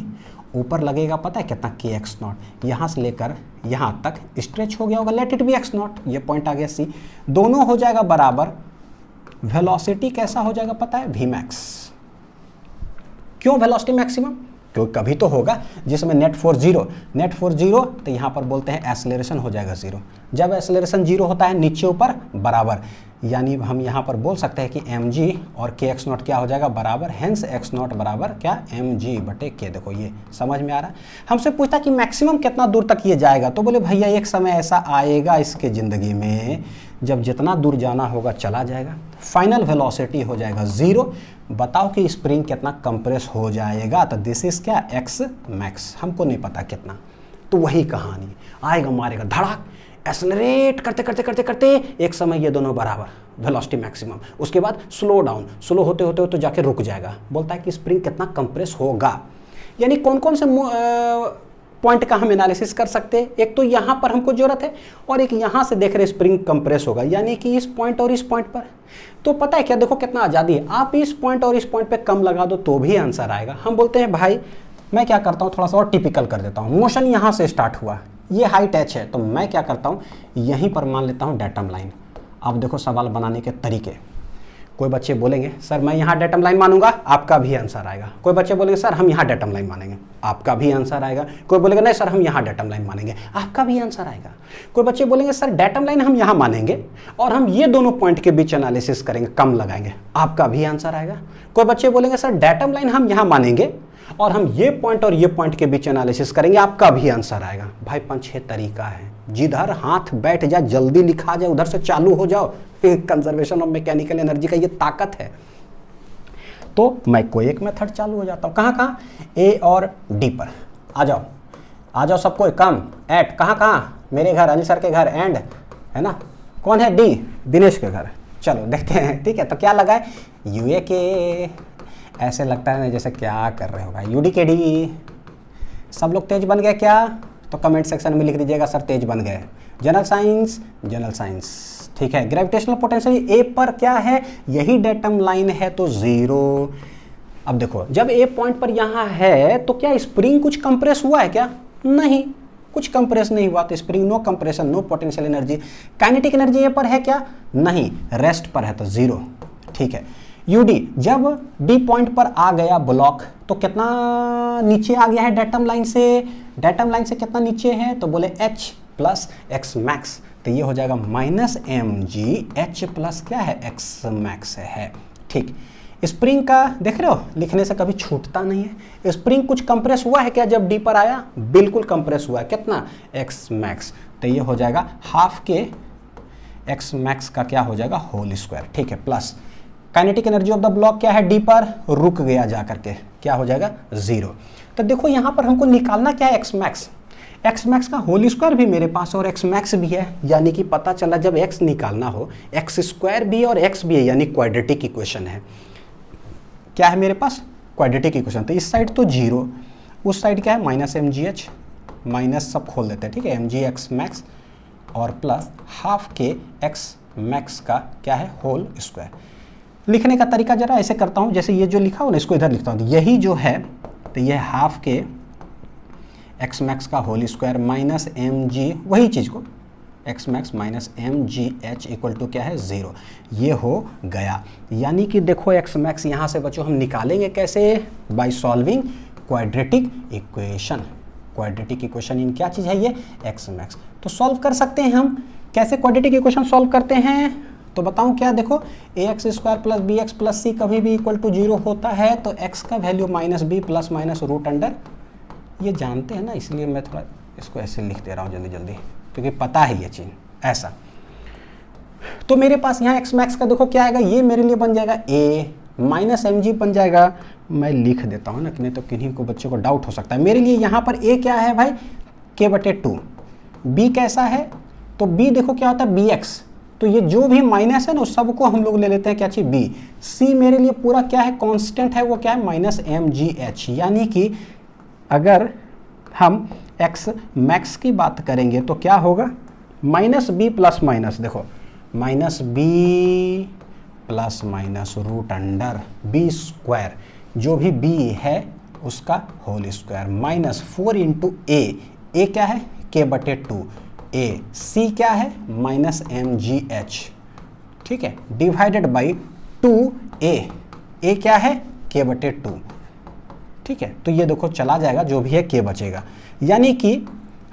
ऊपर लगेगा पता है कितना, kx नॉट। यहाँ से लेकर यहाँ तक स्ट्रेच हो गया होगा, late it B x not. ये पॉइंट आ गया c, दोनों हो जाएगा बराबर। वेलोसिटी कैसा हो जाएगा पता है, v मैक्स। क्यों वेलोसिटी मैक्सिमम, क्योंकि कभी तो होगा जिसमें नेट फोर्स 0, नेट फोर्स 0, तो यहाँ पर बोलते हैं एक्सेलरेशन हो जाएगा 0। जब एक्सेलरेशन 0 होता है, नीचे ऊपर बराबर, यानी हम यहाँ पर बोल सकते हैं कि mg और kx नॉट क्या हो जाएगा बराबर, हेंस x नॉट बराबर क्या, mg बटे k। देखो ये समझ में आ रहा है। हमसे पूछता कि मैक्सिमम कितना दूर तक ये जाएगा, तो बोले भैया एक समय ऐसा आएगा इसके ज़िंदगी में जब जितना दूर जाना होगा चला जाएगा, फाइनल वेलोसिटी हो जाएगा 0। बताओ कि स्प्रिंग कितना कंप्रेस हो जाएगा, तो दिस इज क्या, x मैक्स। हमको नहीं पता कितना, तो वही कहानी, आएगा मारेगा धड़ाक, एक्सेलरेट करते करते करते करते एक समय ये दोनों बराबर, वेलोसिटी मैक्सिमम। उसके बाद स्लो डाउन, स्लो होते होते तो जाके रुक जाएगा। बोलता है कि स्प्रिंग कितना कंप्रेस होगा, यानी कौन कौन से पॉइंट का हम एनालिसिस कर सकते हैं। एक तो यहाँ पर हमको जरूरत है, और एक यहाँ से देख रहे स्प्रिंग कंप्रेस होगा, यानी कि इस पॉइंट और इस पॉइंट पर। तो पता है क्या, देखो कितना आज़ादी है, आप इस पॉइंट और इस पॉइंट पे कम लगा दो तो भी आंसर आएगा। हम बोलते हैं भाई मैं क्या करता हूँ, थोड़ा सा और टिपिकल कर देता हूँ। मोशन यहाँ से स्टार्ट हुआ, ये हाइट h है, तो मैं क्या करता हूँ, यहीं पर मान लेता हूँ डेटम लाइन। अब देखो सवाल बनाने के तरीके, कोई बच्चे बोलेंगे सर मैं यहाँ डेटम लाइन मानूंगा, आपका भी आंसर आएगा। कोई बच्चे बोलेंगे सर हम यहाँ डेटम लाइन मानेंगे, आपका भी आंसर आएगा। कोई बोलेगा नहीं सर हम यहाँ डेटम लाइन मानेंगे, आपका भी आंसर आएगा। कोई बच्चे बोलेंगे सर डेटम लाइन हम यहाँ मानेंगे और हम ये दोनों पॉइंट के बीच एनालिसिस करेंगे, कम लगाएंगे, आपका भी आंसर आएगा। कोई बच्चे बोलेंगे सर डेटम लाइन हम यहाँ मानेंगे और हम ये पॉइंट और ये पॉइंट के बीच एनालिसिस करेंगे, आपका भी आंसर आएगा। भाई 5-6 तरीका है, जिधर हाथ बैठ जाए जल्दी लिखा जाए उधर से चालू हो जाओ। कंजर्वेशन ऑफ मैकेनिकल एनर्जी का ये ताकत है। तो मैं कोई एक मेथड चालू हो जाता हूँ। कहाँ कहाँ, ए और डी पर आ जाओ, आ जाओ सबको, कम एट कहाँ कहाँ, मेरे घर, अनिल सर के घर, एंड है ना, कौन है, डी, दिनेश के घर। चलो देखते हैं, ठीक है। तो क्या लगा है, यूए के, ऐसे लगता है जैसे क्या कर रहे हो भाई, यूडी के डी। सब लोग तेज बन गए क्या, तो कमेंट सेक्शन में लिख दीजिएगा सर तेज बन गए। जनरल साइंस, जनरल साइंस, ठीक है। ग्रेविटेशनल पोटेंशियल ए पर क्या है, यही डेटम लाइन है तो 0। अब देखो जब ए पॉइंट पर यहाँ है तो क्या स्प्रिंग कुछ कंप्रेस हुआ है क्या, नहीं, कुछ कंप्रेस नहीं हुआ, तो spring no compression, no potential energy. Kinetic energy A पर है क्या, नहीं, रेस्ट पर है तो 0, ठीक है। यूडी, जब डी पॉइंट पर आ गया ब्लॉक तो कितना नीचे आ गया है डेटम लाइन से, डेटम लाइन से कितना नीचे है, तो बोले h प्लस एक्स मैक्स, तो ये हो जाएगा minus M G H plus क्या है एक्स मैक्स है। ठीक, स्प्रिंग का देख रहे हो, लिखने से कभी छूटता नहीं है। स्प्रिंग कुछ कंप्रेस हुआ है क्या जब डी पर आया, बिल्कुल कंप्रेस हुआ है, कितना एक्स मैक्स, तो ये हो जाएगा हाफ के एक्स मैक्स का क्या हो जाएगा होल स्क्वायर। ठीक है, plus kinetic energy of the block क्या है, डी पर रुक गया जा करके, क्या हो जाएगा 0। तो देखो यहाँ पर हमको निकालना क्या है एक्स मैक्स, एक्स मैक्स का होल स्क्वायर भी मेरे पास और एक्स मैक्स भी है, यानी कि पता चला जब एक्स निकालना हो एक्स स्क्वायर भी और एक्स भी है, यानी क्वाड्रेटिक इक्वेशन है। क्या है मेरे पास, क्वाड्रेटिक इक्वेशन। तो इस साइड तो 0, उस साइड क्या है minus M G H, minus सब खोल देते हैं, ठीक है, एम जी एक्स मैक्स और प्लस हाफ के एक्स मैक्स का क्या है होल स्क्वायर। लिखने का तरीका जरा ऐसे करता हूँ, जैसे ये जो लिखा हो ना इसको इधर लिखता हूँ, यही जो है तो ये हाफ के एक्स मैक्स का whole square minus M g, वही चीज़ को x max minus M G h equal to क्या है 0, ये हो गया। यानी कि देखो एक्स मैक्स यहाँ से बच्चों हम निकालेंगे कैसे, by solving quadratic equation. Quadratic equation in क्या चीज़ है ये एक्स मैक्स, तो सॉल्व कर सकते हैं हम। कैसे क्वाड्रेटिक इक्वेशन सॉल्व करते हैं तो बताऊं क्या, देखो a x square plus b x plus c कभी भी इक्वल टू 0 होता है, तो x का value minus b plus minus root under, ये जानते हैं ना, इसलिए मैं थोड़ा इसको ऐसे लिख दे रहा हूँ जल्दी जल्दी, क्योंकि पता है ये चीज़ ऐसा। तो मेरे पास यहाँ एक्स मैक्स का देखो क्या आएगा, ये मेरे लिए बन जाएगा ए माइनस एम जी बन जाएगा, मैं लिख देता हूँ ना, नहीं तो किन्हीं को बच्चों को डाउट हो सकता है। मेरे लिए यहाँ पर ए क्या है भाई, k/2, बी कैसा है, तो बी देखो क्या होता है बी एक्स, तो ये जो भी माइनस है ना सबको हम लोग ले लेते हैं क्या चीज़ बी। सी मेरे लिए पूरा क्या है कांस्टेंट है, वो क्या है माइनस एम जी एच, यानी कि अगर हम एक्स मैक्स की बात करेंगे तो क्या होगा माइनस बी प्लस माइनस, देखो minus b plus minus root under b square, जो भी बी है उसका whole square minus 4 into a क्या है k/2, ए सी क्या है माइनस एम जी एच, ठीक है, डिवाइडेड बाई 2 ए क्या है k/2, ठीक है। तो ये देखो चला जाएगा, जो भी है k बचेगा, यानी कि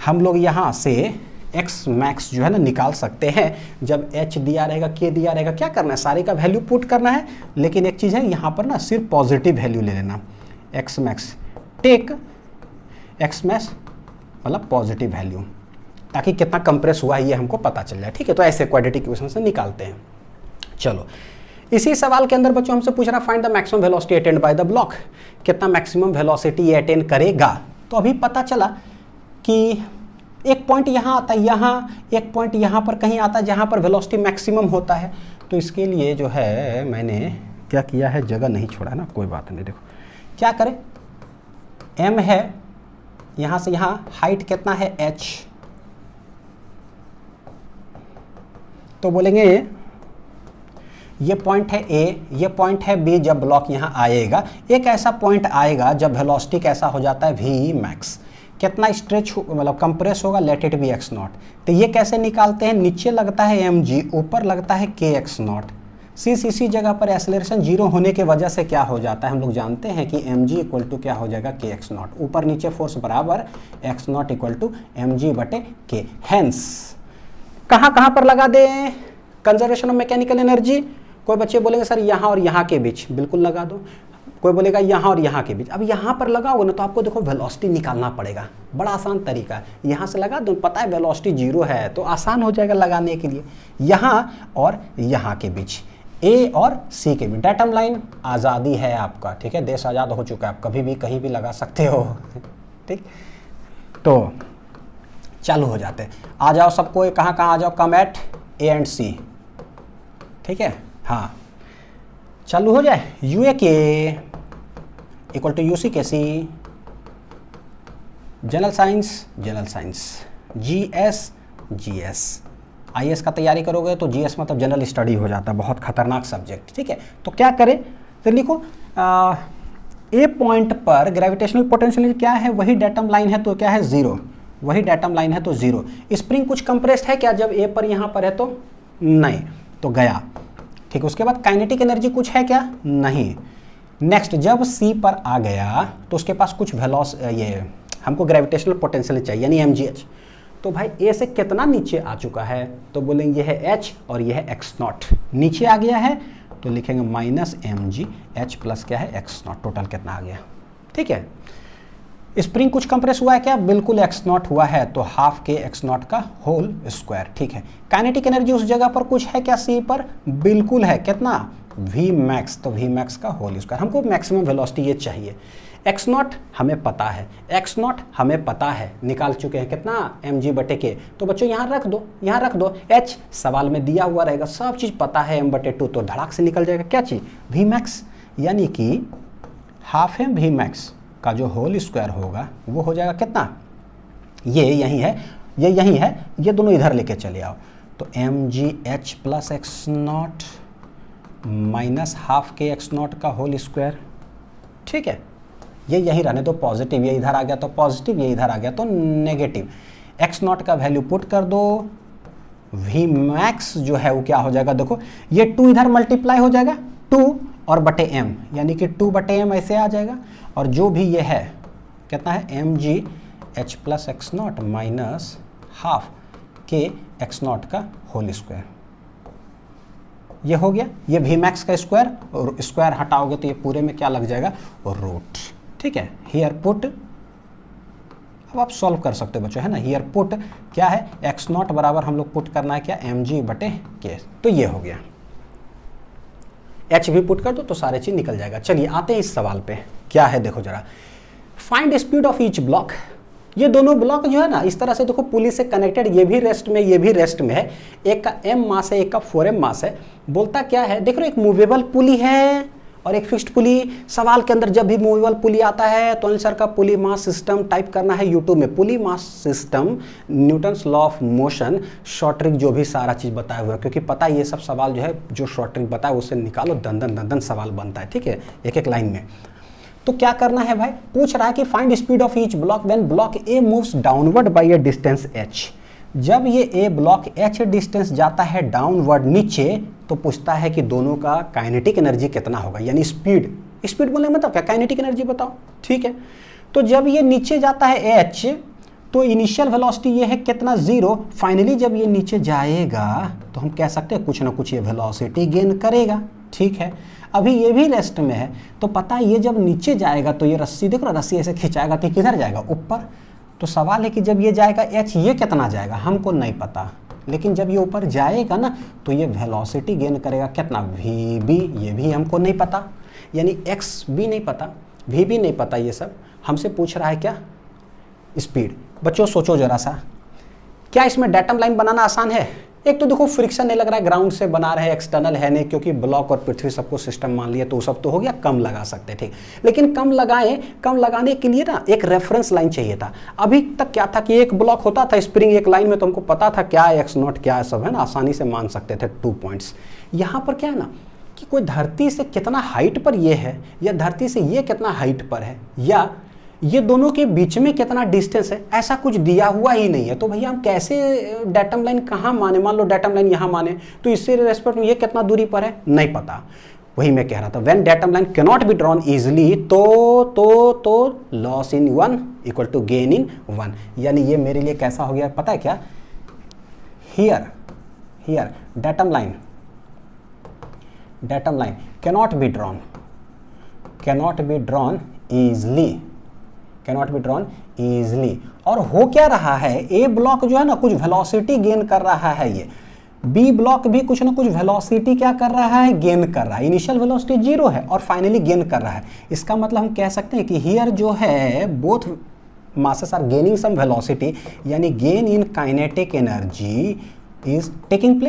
हम लोग यहाँ से x मैक्स जो है ना निकाल सकते हैं। जब h दिया रहेगा k दिया रहेगा, क्या करना है सारे का वैल्यू पुट करना है, लेकिन एक चीज़ है यहाँ पर ना सिर्फ पॉजिटिव वैल्यू ले लेना। x max take x max मतलब पॉजिटिव वैल्यू, ताकि कितना कंप्रेस हुआ है ये हमको पता चल जाए, ठीक है। तो ऐसे क्वाड्रेटिक इक्वेशन से निकालते हैं। चलो इसी सवाल के अंदर बच्चों हमसे पूछ रहा find the maximum velocity attend by the block, कितना मैक्सिमम वेलोसिटी ये अटेन करेगा। तो अभी पता चला कि एक पॉइंट यहाँ आता है, यहाँ एक पॉइंट यहाँ पर कहीं आता है जहाँ पर वेलोसिटी मैक्सिमम होता है। तो इसके लिए जो है मैंने क्या किया है, जगह नहीं छोड़ा है ना, कोई बात नहीं। देखो क्या करें, m है, यहाँ से यहाँ हाइट कितना है h, तो बोलेंगे ये पॉइंट है A, ये पॉइंट है B। जब ब्लॉक यहाँ आएगा, एक ऐसा पॉइंट आएगा जब वेलोसिटी कैसा हो जाता है V मैक्स, कितना स्ट्रेच मतलब कंप्रेस होगा, late it B x not. तो ये कैसे निकालते हैं, नीचे लगता है mg, ऊपर लगता है kx नॉट। इसी जगह पर एक्सेलरेशन 0 होने के वजह से क्या हो जाता है, हम लोग जानते हैं कि mg इक्वल टू क्या हो जाएगा kx नॉट, ऊपर नीचे फोर्स बराबर x not equal to mg/k। Hence कहाँ पर लगा दें कंजर्वेशन ऑफ मैकेनिकल एनर्जी। कोई बच्चे बोलेंगे सर यहाँ और यहाँ के बीच, बिल्कुल लगा दो। कोई बोलेगा यहाँ और यहाँ के बीच, अब यहाँ पर लगाओगे ना तो आपको देखो वेलोसिटी निकालना पड़ेगा, बड़ा आसान तरीका है। यहाँ से लगा दो, पता है वेलोसिटी 0 है तो आसान हो जाएगा लगाने के लिए। यहाँ और यहाँ के बीच, ए और सी के बीच डेटम लाइन, आज़ादी है आपका, ठीक है, देश आज़ाद हो चुका है, आप कभी भी कहीं भी लगा सकते हो, ठीक। तो चालू हो जाते हैं, आ जाओ सबको, कहाँ आ जाओ, कम एट ए एंड सी, ठीक है। हाँ चालू हो जाए, यू ए के equal to U C K C, general science G S I S का तैयारी करोगे तो जी एस मतलब जनरल स्टडी हो जाता है, बहुत खतरनाक सब्जेक्ट, ठीक है। तो क्या करें, तो लिखो ए पॉइंट पर ग्रेविटेशनल पोटेंशियल क्या है, वही डेटम लाइन है तो क्या है 0, वही डेटम लाइन है तो 0। स्प्रिंग कुछ कंप्रेस्ड है क्या, जब ए पर यहाँ पर है तो नहीं, तो गया, ठीक। उसके बाद काइनेटिक एनर्जी कुछ है क्या, नहीं। नेक्स्ट, जब सी पर आ गया तो उसके पास कुछ ये हमको ग्रेविटेशनल पोटेंशियल चाहिए यानी mgh। तो भाई ए से कितना नीचे आ चुका है, तो बोलेंगे ये है h और ये है x0। नीचे आ गया है तो लिखेंगे माइनस mgh प्लस क्या है x0। टोटल कितना आ गया, ठीक है। स्प्रिंग कुछ कंप्रेस हुआ है क्या, बिल्कुल x0 हुआ है, तो हाफ के x0 का होल स्क्वायर, ठीक है। काइनेटिक एनर्जी उस जगह पर कुछ है क्या, सी पर, बिल्कुल है, कितना v मैक्स, तो v मैक्स का होल स्क्वायर। हमको मैक्सिमम वेलोसिटी ये चाहिए। x0 हमें पता है, x0 हमें पता है, निकाल चुके हैं कितना mg/k। तो बच्चों यहाँ रख दो, यहाँ रख दो, h सवाल में दिया हुआ रहेगा, सब चीज़ पता है, m/2 तो धड़ाक से निकल जाएगा क्या चीज़, v मैक्स, यानी कि हाफ m v मैक्स का जो होल स्क्वायर होगा वो हो जाएगा कितना, ये यही है, ये यही है, ये दोनों इधर लेके चले आओ, तो mgh plus x0 minus half के x0 का होल स्क्वायर, ठीक है। ये यही रहने दो, पॉजिटिव, ये इधर आ गया तो पॉजिटिव, ये इधर आ गया तो नेगेटिव। x0 का वैल्यू पुट कर दो, v मैक्स जो है वो क्या हो जाएगा, देखो ये 2 इधर मल्टीप्लाई हो जाएगा, 2 और बटे m, यानी कि 2/m ऐसे आ जाएगा, और जो भी ये है कितना है mgh plus x0 minus half के x0 का होल स्क्वायर, ये हो गया। ये v मैक्स का स्क्वायर, और स्क्वायर हटाओगे तो ये पूरे में क्या लग जाएगा, रूट, ठीक है। हियर पुट, अब आप सॉल्व कर सकते हो बच्चों, है ना। हियर पुट क्या है, x0 बराबर हम लोग पुट करना है क्या, mg/k, तो ये हो गया। h भी पुट कर दो तो सारे चीज निकल जाएगा। चलिए आते हैं इस सवाल पे, क्या है देखो जरा, find speed of each block. ये दोनों ब्लॉक जो है ना इस तरह से देखो पुली से कनेक्टेड, ये भी रेस्ट में, ये भी रेस्ट में है, एक का m मास है, एक का 4m मास है। बोलता क्या है, देख रहे हो, एक मूवेबल पुली है और एक फिक्स्ड पुली। सवाल के अंदर जब भी मूवेबल पुली आता है तो आंसर का पुली मास सिस्टम टाइप करना है यूट्यूब में, pulley mass system, newton's law of motion, short trick, जो भी सारा चीज़ बताया हुआ है, क्योंकि पता है ये सब सवाल जो है जो शॉर्ट ट्रिक बताया उससे निकालो, दंदन सवाल बनता है, ठीक है, एक एक लाइन में। तो क्या करना है भाई, पूछ रहा है कि find speed of each block when block A moves downward by a distance h। जब ये ए ब्लॉक h डिस्टेंस जाता है डाउनवर्ड नीचे, तो पूछता है कि दोनों का काइनेटिक एनर्जी कितना होगा, यानी स्पीड। स्पीड बोलने मतलब क्या, काइनेटिक एनर्जी बताओ, ठीक है। तो जब ये नीचे जाता है h, तो इनिशियल वेलोसिटी ये है कितना, 0। फाइनली जब ये नीचे जाएगा तो हम कह सकते हैं कुछ ना कुछ ये वेलोसिटी गेन करेगा, ठीक है। अभी ये भी रेस्ट में है, तो पता है ये जब नीचे जाएगा तो ये रस्सी, देखो रस्सी ऐसे खिंचाएगा तो किधर जाएगा, ऊपर। तो सवाल है कि जब ये जाएगा h, ये कितना जाएगा हमको नहीं पता, लेकिन जब ये ऊपर जाएगा ना तो ये वेलोसिटी गेन करेगा कितना, vb, ये भी हमको नहीं पता, यानी x भी नहीं पता, v भी नहीं पता, ये सब हमसे पूछ रहा है क्या, स्पीड। बच्चों सोचो जरा सा, क्या इसमें डेटम लाइन बनाना आसान है। एक तो देखो फ्रिक्शन नहीं लग रहा है, ग्राउंड से बना रहे, एक्सटर्नल है नहीं, क्योंकि ब्लॉक और पृथ्वी सबको सिस्टम मान लिया, तो सब तो हो गया, कम लगा सकते थे। लेकिन कम लगाए, कम लगाने के लिए ना एक रेफरेंस लाइन चाहिए था। अभी तक क्या था कि एक ब्लॉक होता था स्प्रिंग एक लाइन में, तो हमको पता था क्या है x0 क्या है, सब है ना, आसानी से मान सकते थे 2 पॉइंट्स। यहाँ पर क्या है ना कि कोई धरती से कितना हाइट पर ये है, या धरती से ये कितना हाइट पर है, या ये दोनों के बीच में कितना डिस्टेंस है, ऐसा कुछ दिया हुआ ही नहीं है। तो भैया हम कैसे डेटम लाइन कहाँ माने, मान लो डेटम लाइन यहाँ माने, तो इससे रेस्पेक्ट में ये कितना दूरी पर है, नहीं पता। वही मैं कह रहा था, when datum line can not be drawn easily, तो loss in 1 equal to gain in 1, यानी ये मेरे लिए कैसा हो गया पता है क्या, here datum line cannot be drawn easily। और हो क्या रहा है, ए ब्लॉक जो है ना कुछ वेलोसिटी गेन कर रहा है, ये बी ब्लॉक भी कुछ ना कुछ वेलोसिटी क्या कर रहा है, गेन कर रहा है। इनिशियल वेलोसिटी 0 है और फाइनली गेन कर रहा है। इसका मतलब हम कह सकते हैं कि हियर जो है both masses are gaining some velocity, यानी gain in kinetic energy is taking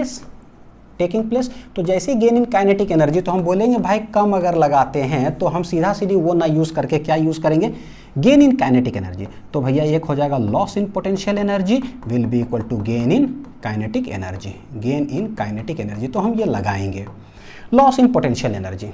place. तो जैसे गेन इन काइनेटिक एनर्जी, तो हम बोलेंगे भाई कम अगर लगाते हैं तो हम सीधा सीधी वो ना यूज करके क्या यूज करेंगे, गेन इन काइनेटिक एनर्जी। तो भैया एक हो जाएगा loss in potential energy will be equal to gain in kinetic energy. तो हम ये लगाएंगे लॉस इन पोटेंशियल एनर्जी।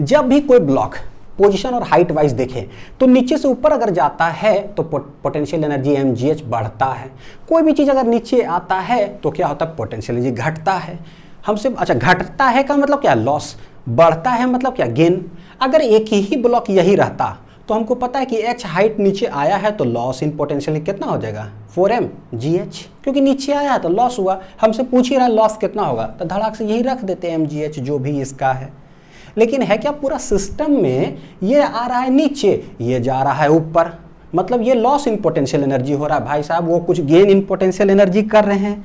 जब भी कोई ब्लॉक पोजीशन और हाइट वाइज देखें तो नीचे से ऊपर अगर जाता है तो पोटेंशियल एनर्जी mgh बढ़ता है। कोई भी चीज़ अगर नीचे आता है तो क्या होता है, पोटेंशियल एनर्जी घटता है। हमसे अच्छा घटता है का मतलब क्या, लॉस, बढ़ता है मतलब क्या, गेन। अगर एक ही ब्लॉक यही रहता तो हमको पता है कि एच हाइट नीचे आया है तो लॉस इन पोटेंशियल कितना हो जाएगा 4m GH, क्योंकि नीचे आया है तो लॉस हुआ। हमसे पूछ ही रहा है लॉस कितना होगा तो धड़ाक से यही रख देते हैं mgh जो भी इसका है। लेकिन है क्या, पूरा सिस्टम में ये आ रहा है नीचे, ये जा रहा है ऊपर, मतलब ये लॉस इन पोटेंशियल एनर्जी हो रहा है। भाई साहब वो कुछ गेन इन पोटेंशियल एनर्जी कर रहे हैं,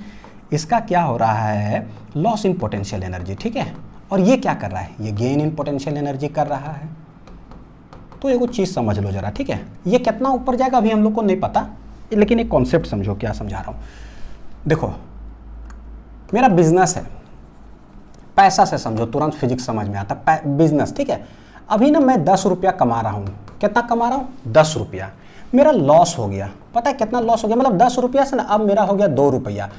इसका क्या हो रहा है, लॉस इन पोटेंशियल एनर्जी, ठीक है। और ये क्या कर रहा है, ये गेन इन पोटेंशियल एनर्जी कर रहा है। तो ये कुछ चीज़ समझ लो जरा, ठीक है। ये कितना ऊपर जाएगा अभी हम लोग को नहीं पता, लेकिन एक कॉन्सेप्ट समझो क्या समझा रहा हूँ। देखो मेरा बिजनेस है, पैसा से समझो, तुरंत फिजिक्स समझ में आता, बिजनेस, ठीक है। अभी ना मैं 10 रुपया कमा रहा हूँ, कितना कमा रहा हूँ 10 रुपया, मेरा लॉस हो गया, पता है कितना लॉस हो गया, मतलब 10 रुपया से ना अब मेरा हो गया 2 रुपया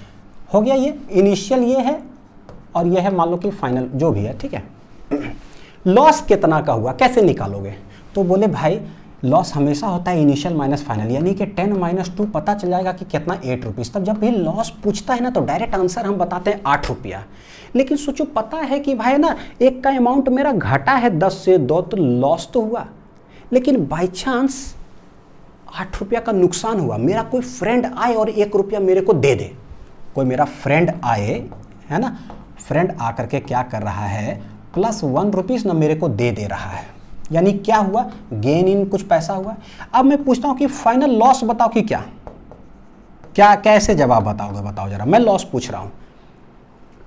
हो गया। ये इनिशियल ये है और ये है मान लो कि फाइनल जो भी है, ठीक है। लॉस कितना का हुआ, कैसे निकालोगे, तो बोले भाई लॉस हमेशा होता है इनिशियल माइनस फाइनल, यानी कि 10 - 2 पता चल जाएगा कि कितना 8 रुपीज़। तब जब भी लॉस पूछता है ना तो डायरेक्ट आंसर हम बताते हैं 8 रुपया। लेकिन सोचो पता है कि भाई ना एक का अमाउंट मेरा घटा है 10 से 2 तो लॉस तो हुआ, लेकिन बाई चांस 8 रुपया का नुकसान हुआ। मेरा कोई फ्रेंड आए और 1 रुपया मेरे को दे दे, कोई मेरा फ्रेंड आए है ना, फ्रेंड आकर के क्या कर रहा है +1 रुपीज़ ना मेरे को दे रहा है, यानी क्या हुआ, गेन इन कुछ पैसा हुआ। अब मैं पूछता हूं कि फाइनल लॉस बताओ कि क्या क्या कैसे जवाब बताओगे, बताओ जरा। मैं लॉस पूछ रहा हूं,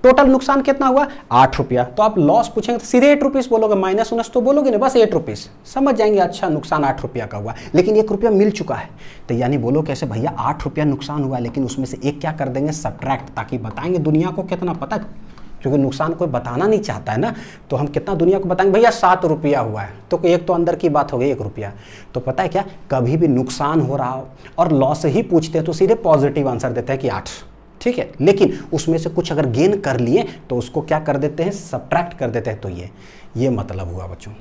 टोटल नुकसान कितना हुआ 8 रुपया, तो आप लॉस पूछेंगे तो सीधे 8 रुपीज़ बोलोगे, माइनस उनस तो बोलोगे नहीं, बस 8 रुपीज़ समझ जाएंगे, अच्छा नुकसान 8 रुपया का हुआ, लेकिन 1 रुपया मिल चुका है। तो यानी बोलो कैसे भैया 8 रुपया नुकसान हुआ, लेकिन उसमें से एक क्या कर देंगे सब्ट्रैक्ट, ताकि बताएंगे दुनिया को कितना पता है, क्योंकि नुकसान कोई बताना नहीं चाहता है ना, तो हम कितना दुनिया को बताएंगे भैया 7 रुपया हुआ है, तो एक तो अंदर की बात हो गई 1 रुपया। तो पता है क्या, कभी भी नुकसान हो रहा हो और लॉस ही पूछते हैं तो सीधे पॉजिटिव आंसर देते हैं कि 8, ठीक है। लेकिन उसमें से कुछ अगर गेन कर लिए तो उसको क्या कर देते हैं सब्ट्रैक्ट कर देते हैं, तो ये मतलब हुआ बच्चों।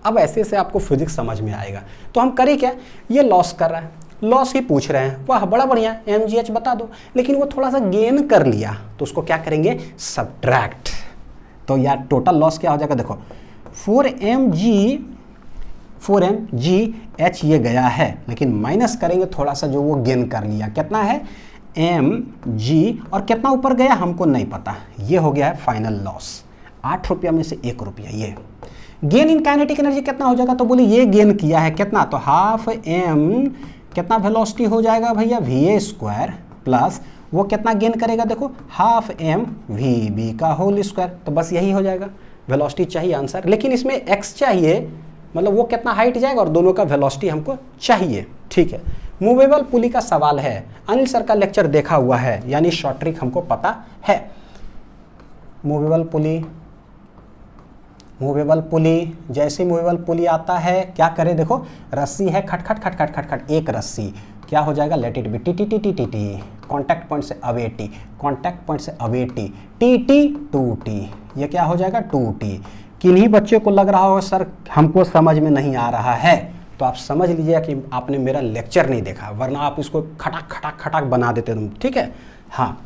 अब ऐसे से आपको फिजिक्स समझ में आएगा। तो हम करें क्या, ये लॉस कर रहा है, लॉस ही पूछ रहे हैं, वाह बड़ा बढ़िया mgh बता दो, लेकिन वो थोड़ा सा गेन कर लिया तो उसको क्या करेंगे सब्ट्रैक्ट। तो यार टोटल लॉस क्या हो जाएगा, देखो 4mgh ये गया है, लेकिन माइनस करेंगे थोड़ा सा जो वो गेन कर लिया, कितना है mg, और कितना ऊपर गया हमको नहीं पता, ये हो गया है फाइनल लॉस 8 रुपया में से 1 रुपया। ये गेन इन काइनेटिक एनर्जी कितना हो जाएगा, तो बोले ये गेन किया है कितना, तो हाफ m कितना वेलोसिटी हो जाएगा भैया va² प्लस वो कितना गेन करेगा, देखो हाफ m vb का होल स्क्वायर। तो बस यही हो जाएगा, वेलोसिटी चाहिए आंसर, लेकिन इसमें x चाहिए, मतलब वो कितना हाइट जाएगा और दोनों का वेलोसिटी हमको चाहिए, ठीक है। मूवेबल पुली का सवाल है, अनिल सर का लेक्चर देखा हुआ है, यानी शॉर्ट ट्रिक हमको पता है। मूवेबल पुली, जैसे मूवेबल पुली आता है क्या करे, देखो रस्सी है, खट खट खट खट खट खट, एक रस्सी क्या हो जाएगा, late it B T T T T T T, contact point से अवे टी, कॉन्टैक्ट पॉइंट से away T, T T 2t, ये क्या हो जाएगा 2t। किन्हीं बच्चे को लग रहा हो सर हमको समझ में नहीं आ रहा है, तो आप समझ लीजिए कि आपने मेरा लेक्चर नहीं देखा, वरना आप इसको खटाक खटाक खटाक बना देते तुम, ठीक है। हाँ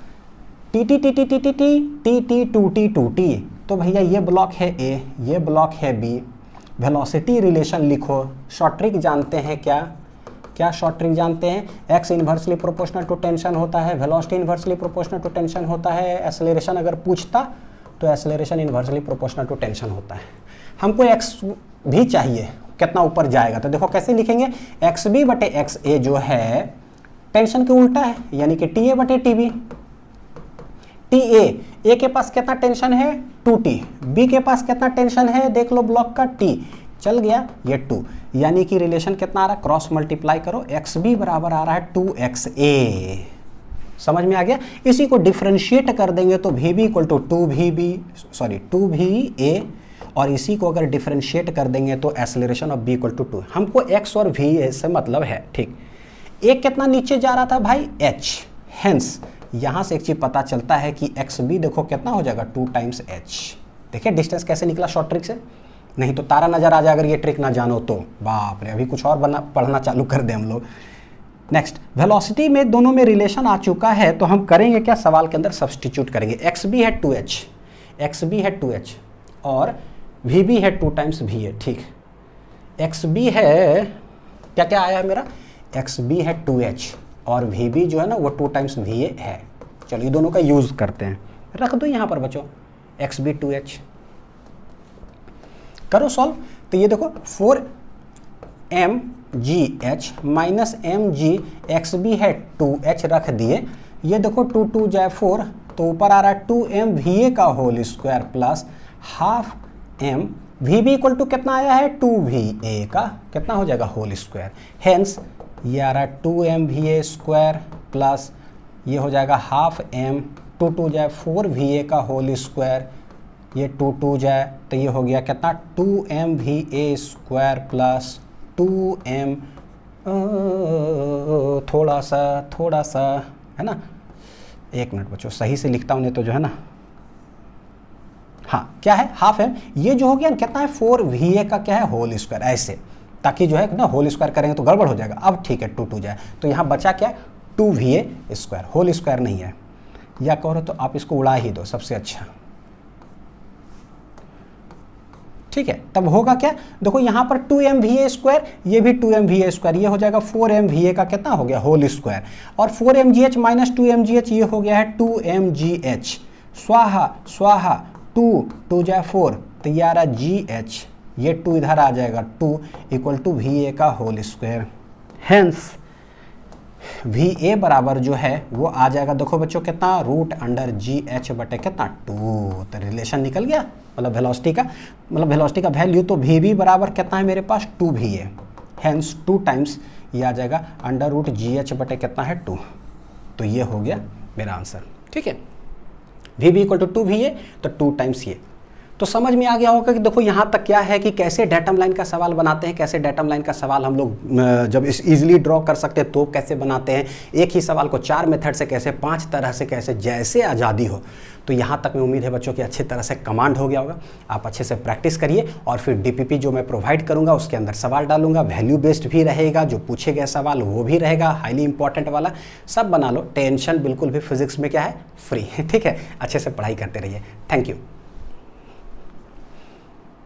T T T T T T T T T 2t 2t, तो भैया ये ब्लॉक है A, ये ब्लॉक है B, वेलोसिटी रिलेशन लिखो। शॉर्ट ट्रिक जानते हैं क्या शॉर्ट ट्रिक जानते हैं, x inversely proportional to tension होता है, velocity inversely proportional to tension होता है, एक्सेलरेशन अगर पूछता तो acceleration inversely proportional to tension होता है। हमको x भी चाहिए कितना ऊपर जाएगा, तो देखो कैसे लिखेंगे, xb बटे xa जो है टेंशन के उल्टा है, यानी कि ta बटे tb। a के पास कितना टेंशन है 2t, b के पास कितना टेंशन है देख लो ब्लॉक का t, चल गया ये 2, यानी कि रिलेशन कितना आ रहा है, क्रॉस मल्टीप्लाई करो, xb बराबर आ रहा है 2xa। समझ में आ गया। इसी को डिफ्रेंशिएट कर देंगे तो vb इक्वल टू 2va, और इसी को अगर डिफ्रेंशिएट कर देंगे तो acceleration of b equal to 2। हमको x और v से मतलब है, ठीक। एक कितना नीचे जा रहा था भाई h, हेंस यहाँ से एक चीज़ पता चलता है कि xb देखो कितना हो जाएगा 2 टाइम्स h। देखिए डिस्टेंस कैसे निकला शॉर्ट ट्रिक से, नहीं तो तारा नजर आ जाए अगर ये ट्रिक ना जानो तो, बाप रे अभी कुछ और पढ़ना चालू कर दें हम लोग। नेक्स्ट, वेलोसिटी में दोनों में रिलेशन आ चुका है, तो हम करेंगे क्या, सवाल के अंदर सब्सटीट्यूट करेंगे। xb है 2h, एक्स बी है 2h और वी बी है 2 टाइम्स वी ए, ठीक। एक्स बी है क्या क्या आया है मेरा, एक्स बी है 2h और वी बी जो है ना वो 2 टाइम्स वी ए है। चलो ये दोनों का यूज़ करते हैं, रख दो यहाँ पर बच्चों एक्स बी 2h, करो सॉल्व। तो ये देखो 4mgh minus mg, x B है 2h रख दिए, ये देखो 2 2 जाए 4 तो ऊपर आ रहा है 2mva का whole square plus half m, v B equal to कितना आया है 2va का कितना हो जाएगा होल स्क्वायर, हेंस ये आ रहा है 2mva स्क्वायर प्लस ये हो जाएगा हाफ m, 2 2 जाए 4va का होल स्क्वायर, ये 2 2 जाए तो ये हो गया कितना 2mva स्क्वायर प्लस 2m, थोड़ा सा है ना, एक मिनट बच्चों सही से लिखता हूँ नहीं तो जो है ना, हाँ क्या है हाफ है, ये जो हो गया कितना है 4va का क्या है होल स्क्वायर, ऐसे ताकि जो है ना होल स्क्वायर करेंगे तो गड़बड़ हो जाएगा। अब ठीक है 2 2 जाए तो यहाँ बचा क्या 2va स्क्वायर, होल स्क्वायर नहीं है, या कहो तो आप इसको उड़ा ही दो सबसे अच्छा, ठीक है। तब होगा क्या, देखो यहाँ पर 2mva स्क्वायर, ये भी 2mva स्क्वायर, ये हो जाएगा 4mva का कितना हो गया होल स्क्वायर, और 4mgh माइनस 2mgh ये हो गया है 2mgh, स्वाहा स्वाहा 2 2 जाए 4 तो ये आ रहा gh, ये 2 इधर आ जाएगा 2 इक्वल टू va का होल स्क्वायर, हेंस va बराबर जो है वो आ जाएगा, देखो बच्चों कितना रूट अंडर gh बटे कितना 2, तो रिलेशन निकल गया, मतलब वेलोसिटी का वैल्यू, तो vb बराबर कितना है मेरे पास 2va, हेंस 2 टाइम्स ये आ जाएगा अंडर रूट gh बटे कितना है 2, तो ये हो गया मेरा आंसर, ठीक है। vb इक्वल टू 2va तो 2 टाइम्स ये, तो समझ में आ गया होगा कि देखो यहाँ तक क्या है कि कैसे डेटम लाइन का सवाल बनाते हैं, कैसे डेटम लाइन का सवाल हम लोग जब इस इजीली ड्रॉ कर सकते हैं तो कैसे बनाते हैं, एक ही सवाल को 4 मेथड से कैसे, 5 तरह से कैसे, जैसे आज़ादी हो। तो यहाँ तक में उम्मीद है बच्चों की अच्छी तरह से कमांड हो गया होगा, आप अच्छे से प्रैक्टिस करिए और फिर डीपीपी जो मैं प्रोवाइड करूँगा उसके अंदर सवाल डालूंगा, वैल्यू बेस्ड भी रहेगा, जो पूछे गए सवाल वो भी रहेगा, हाईली इंपॉर्टेंट वाला, सब बना लो, टेंशन बिल्कुल भी फिजिक्स में क्या है फ्री, ठीक है। अच्छे से पढ़ाई करते रहिए, थैंक यू।